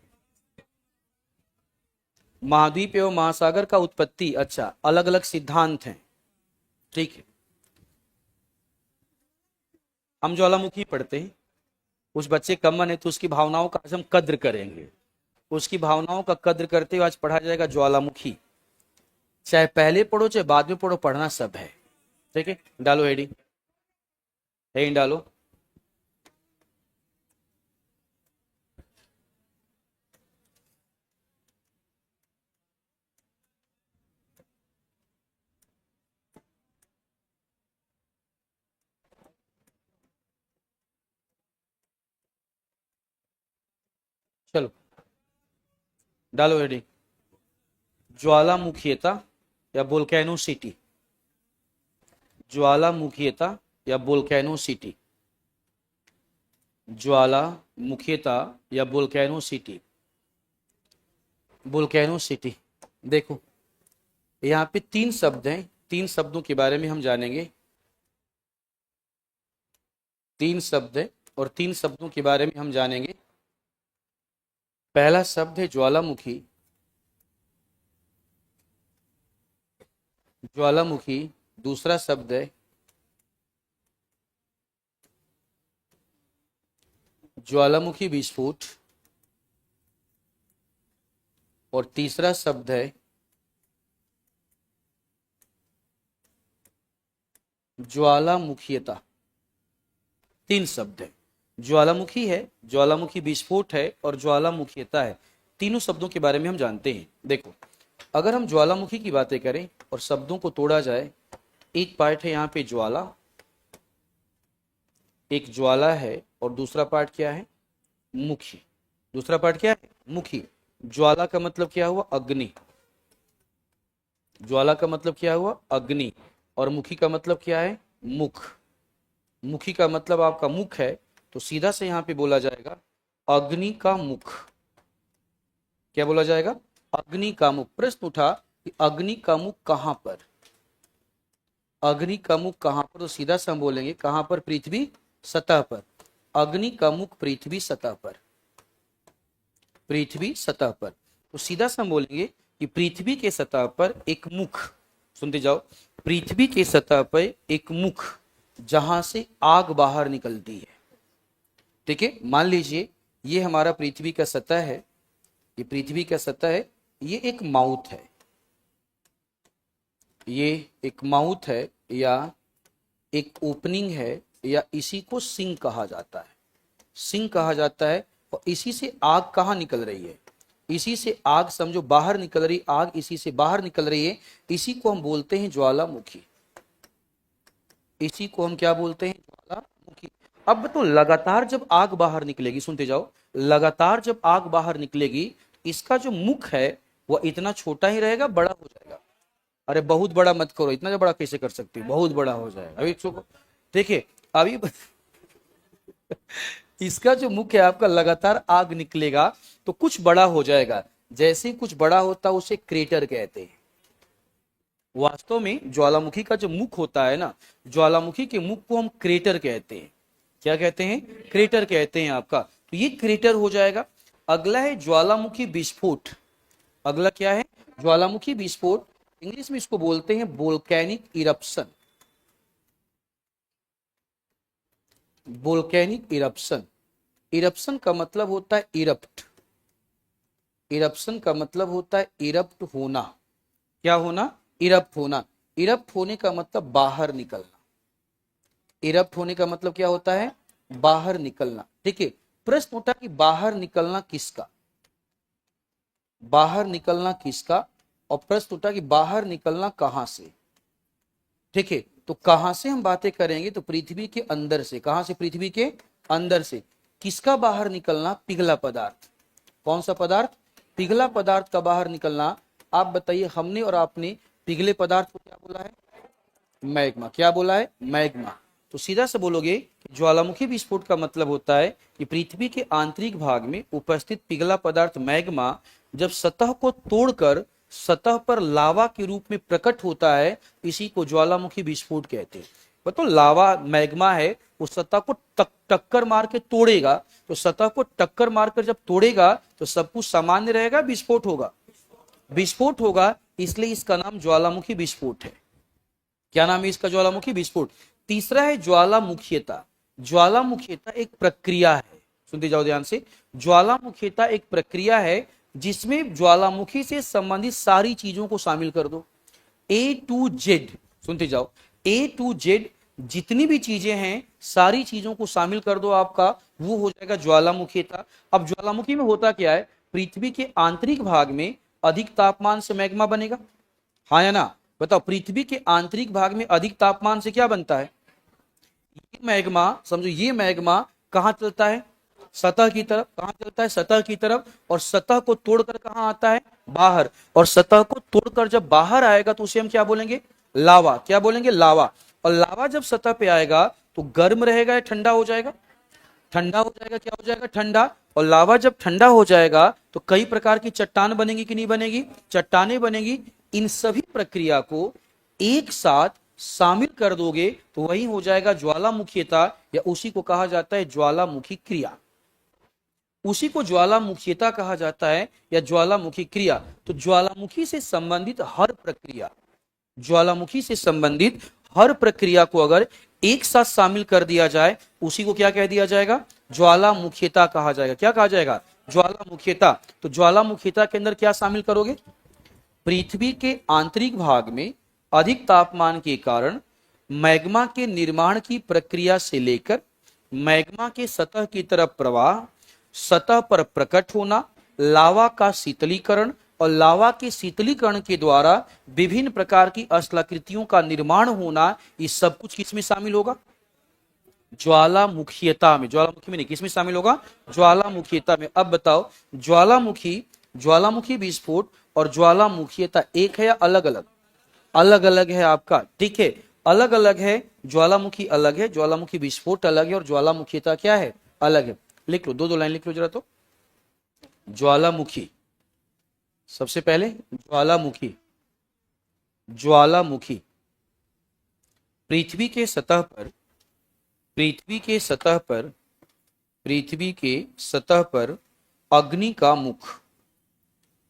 महाद्वीप एवं महासागर का उत्पत्ति। अच्छा, अलग अलग सिद्धांत हैं। ठीक है, हम ज्वालामुखी पढ़ते हैं। कुछ बच्चे कम मन है तो उसकी भावनाओं का आज हम कद्र करेंगे। उसकी भावनाओं का कद्र करते हुए आज पढ़ा जाएगा ज्वालामुखी। चाहे पहले पढ़ो चाहे बाद में पढ़ो, पढ़ना सब है। ठीक है, डालो हेडिंग। हेडिंग डालो। चलो डालो हेडिंग। ज्वालामुखीयता या वोल्केनोसिटी। ज्वालामुखीयता या वोल्केनोसिटी। ज्वालामुखीयता या वोल्केनोसिटी। वोल्केनोसिटी। देखो यहाँ पे तीन शब्द हैं, तीन शब्दों के बारे में हम जानेंगे। तीन शब्द है और तीन शब्दों के बारे में हम जानेंगे। पहला शब्द है ज्वालामुखी। ज्वालामुखी। दूसरा शब्द है ज्वालामुखी विस्फोट। और तीसरा शब्द है ज्वालामुखीयता। तीन शब्द है, ज्वालामुखी है, ज्वालामुखी विस्फोट है और ज्वालामुखीयता है। तीनों शब्दों के बारे में हम जानते हैं। देखो अगर हम ज्वालामुखी की बातें करें और शब्दों को तोड़ा जाए, एक पार्ट है यहाँ पे ज्वाला, एक ज्वाला है, और दूसरा पार्ट क्या है? मुखी। दूसरा पार्ट क्या है? मुखी। ज्वाला का मतलब क्या हुआ? अग्नि। ज्वाला का मतलब क्या हुआ? अग्नि। और मुखी का मतलब क्या है? मुख। मुखी का मतलब आपका मुख है, तो सीधा से यहां पे बोला जाएगा अग्नि का मुख। क्या बोला जाएगा? अग्नि का मुख। प्रश्न उठा कि अग्नि का मुख कहां पर? अग्नि का मुख कहां पर? तो सीधा से हम बोलेंगे कहां पर? पृथ्वी सतह पर। अग्नि का मुख पृथ्वी सतह पर। पृथ्वी सतह पर। तो सीधा से हम बोलेंगे कि पृथ्वी के सतह पर एक मुख, सुनते जाओ, पृथ्वी के सतह पर एक मुख जहां से आग बाहर निकलती है। ठीक है, मान लीजिए ये हमारा पृथ्वी का सतह है, ये पृथ्वी का सतह है, ये एक माउथ है, ये एक माउथ है या एक ओपनिंग है, या इसी को सिंक कहा जाता है। सिंक कहा जाता है। और इसी से आग कहाँ निकल रही है? इसी से आग समझो बाहर निकल रही, आग इसी से बाहर निकल रही है। इसी को हम बोलते हैं ज्वालामुखी। इसी को हम क्या बोलते हैं? ज्वालामुखी। अब तो लगातार जब आग बाहर निकलेगी, सुनते जाओ, लगातार जब आग बाहर निकलेगी, इसका जो मुख है वह इतना छोटा ही रहेगा, बड़ा हो जाएगा? अरे बहुत बड़ा मत करो, इतना बड़ा कैसे कर सकते हो? बहुत बड़ा हो जाएगा। अभी देखिए, अभी इसका जो मुख है आपका, लगातार आग निकलेगा तो कुछ बड़ा हो जाएगा। जैसे ही कुछ बड़ा होता है उसे क्रेटर कहते हैं। वास्तव में ज्वालामुखी का जो मुख होता है ना, ज्वालामुखी के मुख को हम क्रेटर कहते हैं। क्या कहते हैं? क्रेटर कहते हैं आपका। तो ये क्रेटर हो जाएगा। अगला है ज्वालामुखी विस्फोट। अगला क्या है? ज्वालामुखी विस्फोट। इंग्लिश में इसको बोलते हैं volcanic eruption. Volcanic eruption. Eruption का मतलब होता है इरप्ट। इरप्शन का मतलब होता है इरप्ट होना। क्या होना? इरप्ट होना। इरप्ट होने का मतलब बाहर निकलना। इरप्ट होने का मतलब क्या होता है? बाहर निकलना। ठीक है। प्रश्न उठा कि बाहर निकलना किसका? बाहर निकलना किसका? और प्रश्न उठा कि बाहर निकलना कहां से? ठीक है। तो कहां से हम बातें करेंगे? तो पृथ्वी के अंदर से। कहां से? पृथ्वी के अंदर से। किसका बाहर निकलना? पिघला पदार्थ। कौन सा पदार्थ? पिघला पदार्थ का बाहर निकलना। आप बताइए, हमने और आपने पिघले पदार्थ को क्या बोला है? मैग्मा। क्या बोला है? मैग्मा। तो सीधा से बोलोगे कि ज्वालामुखी विस्फोट का मतलब होता है कि पृथ्वी के आंतरिक भाग में उपस्थित पिघला पदार्थ मैग्मा जब सतह को तोड़कर सतह पर लावा के रूप में प्रकट होता है, इसी को ज्वालामुखी विस्फोट कहते हैं। तो लावा मैग्मा है, उस सतह को टक्कर मार के तोड़ेगा। तो सतह को टक्कर मारकर जब तोड़ेगा तो सब कुछ सामान्य रहेगा, विस्फोट होगा। विस्फोट होगा, इसलिए इसका नाम ज्वालामुखी विस्फोट है। क्या नाम है इसका? ज्वालामुखी विस्फोट। तीसरा है ज्वालामुखीयता। ज्वालामुखीयता एक प्रक्रिया है। सुनते जाओ ध्यान से। ज्वालामुखीयता एक प्रक्रिया है जिसमें ज्वालामुखी से संबंधित सारी चीजों को शामिल कर दो। ए टू जेड। सुनते जाओ। ए टू जेड जितनी भी चीजें हैं, सारी चीजों को शामिल कर दो आपका, वो हो जाएगा ज्वालामुखीयता। अब ज्वालामुखी में होता क्या है? पृथ्वी के आंतरिक भाग में अधिक तापमान से मैग्मा बनेगा। हाँ या ना? बताओ, पृथ्वी के आंतरिक भाग में अधिक तापमान से क्या बनता है? ये मैग्मा, समझो, ये मैग्मा कहां चलता है? सतह की तरफ। कहां चलता है? सतह की तरफ। और सतह को तोड़कर कहां आता है? बाहर। और सतह को तोड़कर जब बाहर आएगा तो उसे हम क्या बोलेंगे? लावा। क्या बोलेंगे? लावा। और लावा जब सतह पे आएगा तो गर्म रहेगा या ठंडा हो जाएगा? ठंडा हो जाएगा। क्या हो जाएगा? ठंडा। और लावा जब ठंडा हो जाएगा तो कई प्रकार की चट्टान बनेगी कि नहीं बनेगी? चट्टानें बनेगी। इन सभी प्रक्रिया को एक साथ शामिल कर दोगे तो वही हो जाएगा ज्वालामुखीयता, या उसी को कहा जाता है ज्वालामुखी क्रिया। उसी को ज्वालामुखीयता कहा जाता है या ज्वालामुखी क्रिया। तो ज्वालामुखी से संबंधित हर प्रक्रिया, ज्वालामुखी से संबंधित हर प्रक्रिया को अगर एक साथ शामिल कर दिया जाए, उसी को क्या कह दिया जाएगा? ज्वालामुखीयता कहा जाएगा। क्या कहा जाएगा? ज्वालामुखीयता। तो ज्वालामुखीयता के अंदर क्या शामिल करोगे? पृथ्वी के आंतरिक भाग में अधिक तापमान के कारण मैग्मा के निर्माण की प्रक्रिया से लेकर मैग्मा के सतह की तरफ प्रवाह, सतह पर प्रकट होना, लावा का शीतलीकरण और लावा के शीतलीकरण के द्वारा विभिन्न प्रकार की स्थलाकृतियों का निर्माण होना, ये सब कुछ किसमें शामिल होगा? ज्वालामुखीयता में। ज्वालामुखी में नहीं, किसमें शामिल होगा? ज्वालामुखीयता में। अब बताओ, ज्वालामुखी, ज्वालामुखी विस्फोट और ज्वालामुखीयता एक है या अलग अलग? अलग अलग है आपका। ठीक है, अलग अलग है। ज्वालामुखी अलग है, ज्वालामुखी विस्फोट अलग है, और ज्वालामुखीयता क्या है? अलग है। लिख लो, दो दो लाइन लिख लो जरा। तो ज्वालामुखी, सबसे पहले ज्वालामुखी। ज्वालामुखी पृथ्वी के सतह पर, पृथ्वी के सतह पर, पृथ्वी के सतह पर अग्नि का मुख,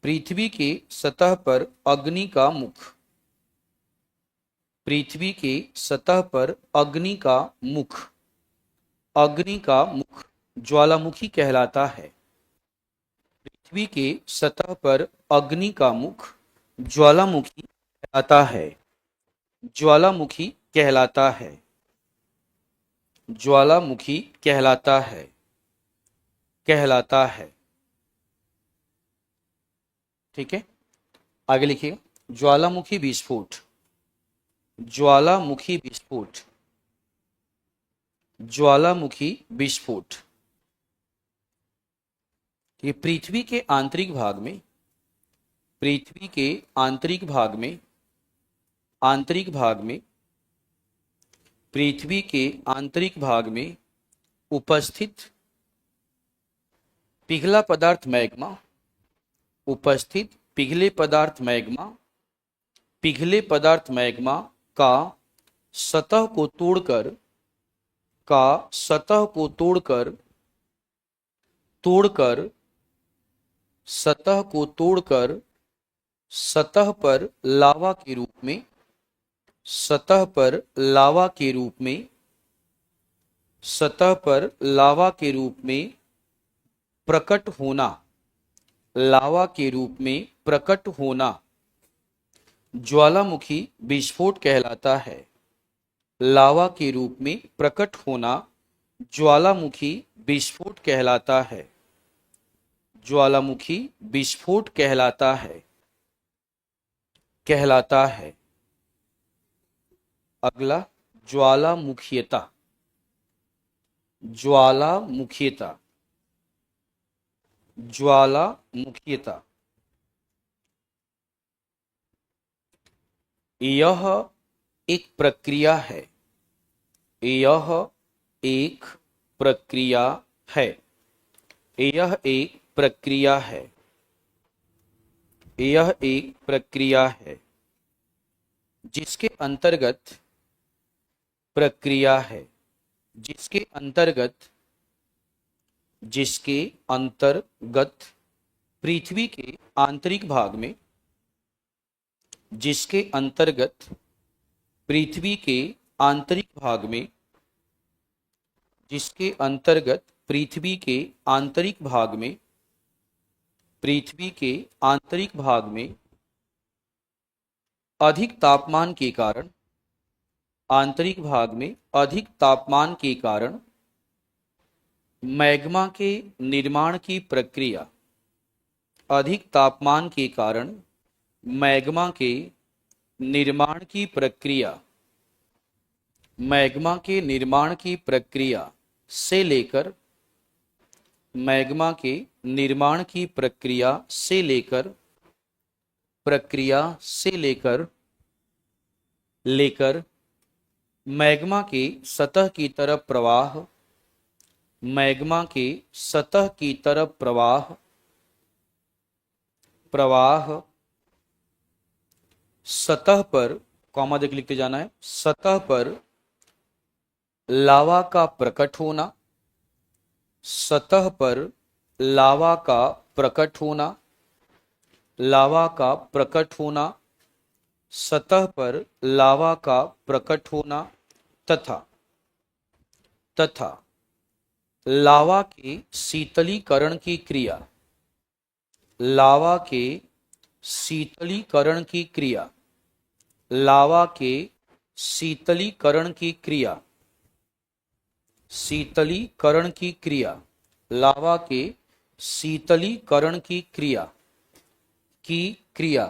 पृथ्वी के सतह पर अग्नि का मुख, पृथ्वी के सतह पर अग्नि का मुख, अग्नि का मुख ज्वालामुखी कहलाता है। पृथ्वी के सतह पर अग्नि का मुख ज्वालामुखी कहलाता है। ज्वालामुखी कहलाता है। ज्वालामुखी कहलाता है। कहलाता है। ठीक है, आगे लिखिएगा। ज्वालामुखी विस्फोट। ज्वालामुखी विस्फोट। ज्वालामुखी विस्फोट ये पृथ्वी के आंतरिक भाग में, पृथ्वी के आंतरिक भाग में, आंतरिक भाग में, पृथ्वी के आंतरिक भाग में उपस्थित पिघला पदार्थ मैग्मा, उपस्थित पिघले पदार्थ मैग्मा, पिघले पदार्थ मैग्मा का सतह को तोड़कर, का सतह को तोड़कर, तोड़कर, सतह को तोड़कर सतह पर लावा के रूप में, सतह पर लावा के रूप में, सतह पर लावा के रूप में प्रकट होना, लावा के रूप में प्रकट होना ज्वालामुखी विस्फोट कहलाता है। लावा के रूप में प्रकट होना ज्वालामुखी विस्फोट कहलाता है। ज्वालामुखी विस्फोट कहलाता है, कहलाता है। अगला ज्वालामुखीयता, ज्वालामुखीयता, ज्वालामुखीयता। यह एक प्रक्रिया है, यह एक प्रक्रिया है, यह एक प्रक्रिया है, यह एक प्रक्रिया है जिसके अंतर्गत, प्रक्रिया है जिसके अंतर्गत, जिसके अंतर्गत पृथ्वी के आंतरिक भाग में, जिसके अंतर्गत पृथ्वी के आंतरिक भाग में, जिसके अंतर्गत पृथ्वी के आंतरिक भाग में, पृथ्वी के आंतरिक भाग में अधिक तापमान के कारण, आंतरिक भाग में अधिक तापमान के कारण मैग्मा के निर्माण की प्रक्रिया, अधिक तापमान के कारण मैग्मा के निर्माण की प्रक्रिया, मैग्मा के निर्माण की प्रक्रिया से लेकर, मैग्मा के निर्माण की प्रक्रिया से लेकर, प्रक्रिया से लेकर, लेकर मैग्मा के सतह की तरफ प्रवाह, मैग्मा के सतह की तरफ प्रवाह, प्रवाह सतह पर, कॉमा देख लिखते जाना है, सतह पर लावा का प्रकट होना, सतह पर लावा का प्रकट होना, लावा का प्रकट होना, सतह पर लावा का प्रकट होना तथा, तथा लावा के शीतलीकरण की क्रिया, लावा के शीतलीकरण की क्रिया, लावा के शीतलीकरण की क्रिया, शीतलीकरण की क्रिया, लावा के शीतलीकरण की क्रिया, की क्रिया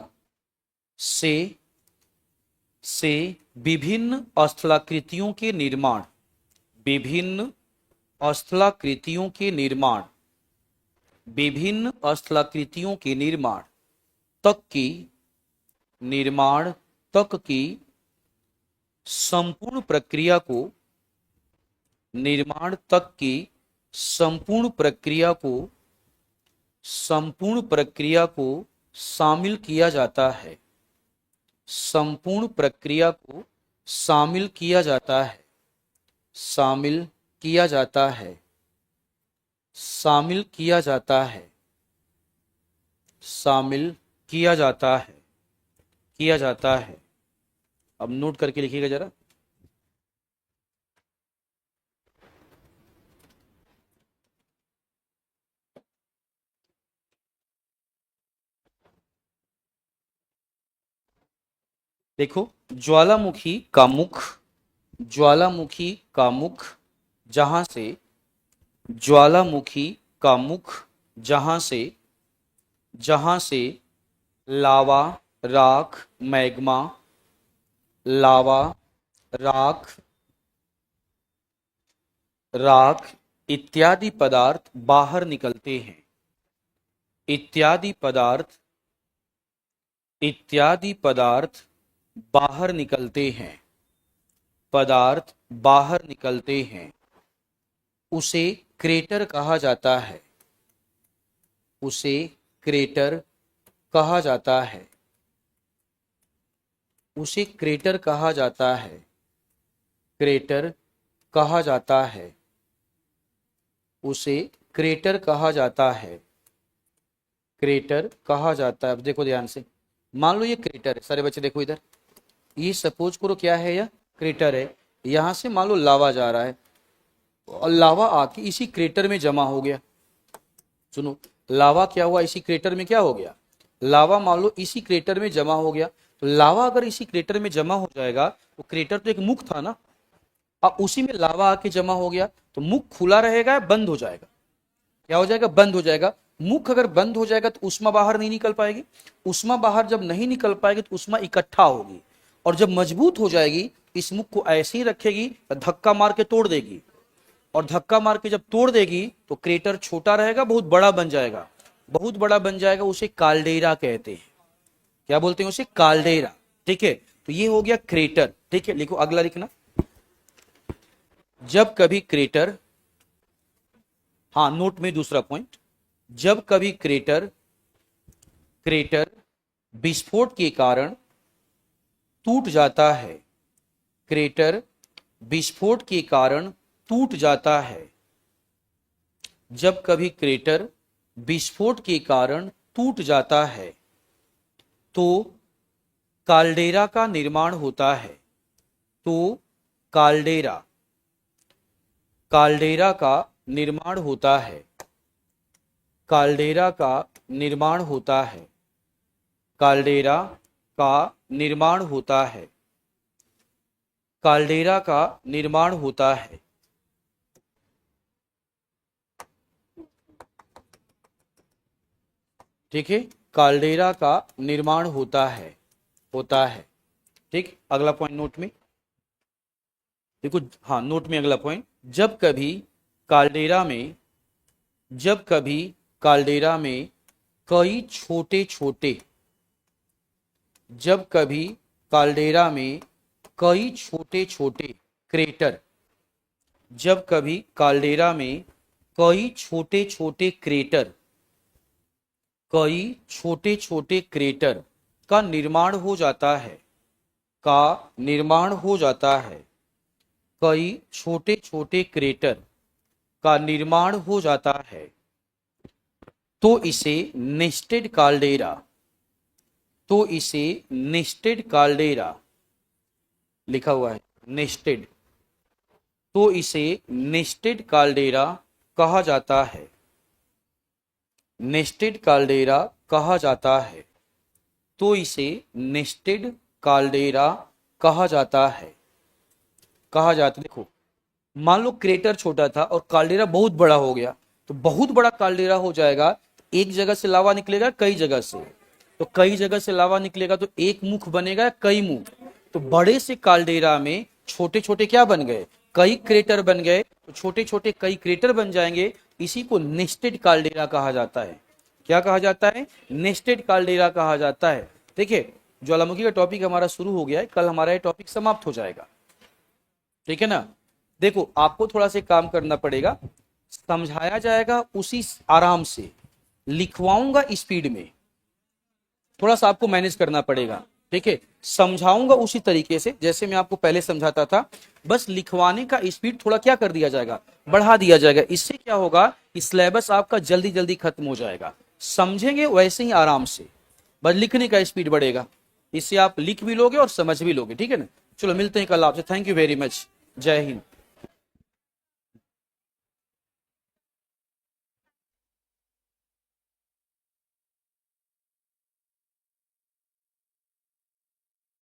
से विभिन्न स्थलाकृतियों के निर्माण, विभिन्न स्थलाकृतियों के निर्माण, विभिन्न स्थलाकृतियों के निर्माण तक की, निर्माण तक की संपूर्ण प्रक्रिया को, निर्माण तक की संपूर्ण प्रक्रिया को, संपूर्ण प्रक्रिया को शामिल किया जाता है, संपूर्ण प्रक्रिया को शामिल किया जाता है, शामिल किया जाता है, शामिल किया जाता है, शामिल किया जाता है, किया जाता है। अब नोट करके लिखिएगा जरा। देखो, ज्वालामुखी का मुख, ज्वालामुखी का मुख जहां से, ज्वालामुखी का मुख जहां से, जहां से लावा, राख, मैग्मा, लावा, राख, राख इत्यादि पदार्थ बाहर निकलते हैं, इत्यादि पदार्थ, इत्यादि पदार्थ बाहर निकलते हैं, पदार्थ बाहर निकलते हैं, उसे क्रेटर कहा जाता है, उसे क्रेटर कहा जाता है, उसे क्रेटर कहा जाता है, क्रेटर कहा जाता है, उसे क्रेटर कहा जाता है, क्रेटर कहा जाता है। अब देखो ध्यान से, मान लो ये क्रेटर है, सारे बच्चे देखो इधर, ये सपोज करो क्या है, यह क्रेटर है। यहां से मान लो लावा जा रहा है और लावा आके इसी क्रेटर में जमा हो गया। सुनो, लावा क्या हुआ, इसी क्रेटर में क्या हो गया, लावा मान लो इसी क्रेटर में जमा हो गया। तो लावा अगर इसी क्रेटर में जमा हो जाएगा, तो क्रेटर तो एक मुख था ना, अब उसी में लावा आके जमा हो गया, तो मुख खुला रहेगा या बंद हो जाएगा, क्या हो जाएगा, बंद हो जाएगा। मुख अगर बंद हो जाएगा तो उष्मा बाहर नहीं निकल पाएगी, उष्मा बाहर जब नहीं निकल पाएगी तो उष्मा इकट्ठा होगी, और जब मजबूत हो जाएगी इस मुख को ऐसे ही रखेगी, धक्का मार के तोड़ देगी, और धक्का मार के जब तोड़ देगी तो क्रेटर छोटा रहेगा, बहुत बड़ा बन जाएगा, बहुत बड़ा बन जाएगा, उसे काल्डेरा कहते हैं। क्या बोलते हैं उसे, काल्डेरा। ठीक है, तो ये हो गया क्रेटर। ठीक है, लिखो अगला लिखना, जब कभी क्रेटर, हाँ नोट में दूसरा पॉइंट, जब कभी क्रेटर विस्फोट के कारण टूट जाता है, क्रेटर विस्फोट के कारण टूट जाता है, जब कभी क्रेटर विस्फोट के कारण टूट जाता है तो काल्डेरा का निर्माण होता है, तो काल्डेरा का निर्माण होता है, काल्डेरा का निर्माण होता है, काल्डेरा का निर्माण होता है, काल्डेरा का निर्माण होता है। ठीक है, काल्डेरा का निर्माण होता है, ठीक। अगला पॉइंट नोट में देखो, हाँ नोट में अगला पॉइंट, जब कभी काल्डेरा में कई छोटे छोटे, जब कभी काल्डेरा में कई छोटे छोटे क्रेटर, जब कभी काल्डेरा में कई छोटे छोटे क्रेटर, कई छोटे छोटे क्रेटर का निर्माण हो जाता है, का निर्माण हो जाता है, कई छोटे छोटे क्रेटर का निर्माण हो जाता है, तो इसे नेस्टेड काल्डेरा, तो इसे नेस्टेड काल्डेरा लिखा हुआ है, नेस्टेड, तो इसे नेस्टेड काल्डेरा कहा जाता है, नेस्टेड काल्डेरा कहा जाता है, तो इसे नेस्टेड काल्डेरा कहा जाता है, कहा जाता है। देखो, मान लो क्रेटर छोटा था और काल्डेरा बहुत बड़ा हो गया, तो बहुत बड़ा काल्डेरा हो जाएगा, एक जगह से लावा निकलेगा कई जगह से, तो कई जगह से लावा निकलेगा तो एक मुख बनेगा, कई मुख, तो बड़े से काल्डेरा में छोटे छोटे क्या बन गए, कई क्रेटर बन गए, तो छोटे छोटे कई क्रेटर बन जाएंगे, इसी को नेस्टेड काल्डेरा कहा जाता है। क्या कहा जाता है, नेस्टेड काल्डेरा कहा जाता है। देखिए, ज्वालामुखी का टॉपिक हमारा शुरू हो गया है, कल हमारा ये टॉपिक समाप्त हो जाएगा, ठीक है ना। देखो, आपको थोड़ा सा काम करना पड़ेगा, समझाया जाएगा उसी आराम से, लिखवाऊंगा स्पीड में, थोड़ा सा आपको मैनेज करना पड़ेगा, ठीक है। समझाऊंगा उसी तरीके से जैसे मैं आपको पहले समझाता था, बस लिखवाने का स्पीड थोड़ा क्या कर दिया जाएगा, बढ़ा दिया जाएगा। इससे क्या होगा कि सिलेबस आपका जल्दी जल्दी खत्म हो जाएगा, समझेंगे वैसे ही आराम से, बस लिखने का स्पीड बढ़ेगा, इससे आप लिख भी लोगे और समझ भी लोगे, ठीक है ना। चलो मिलते हैं कल आपसे, थैंक यू वेरी मच, जय हिंद।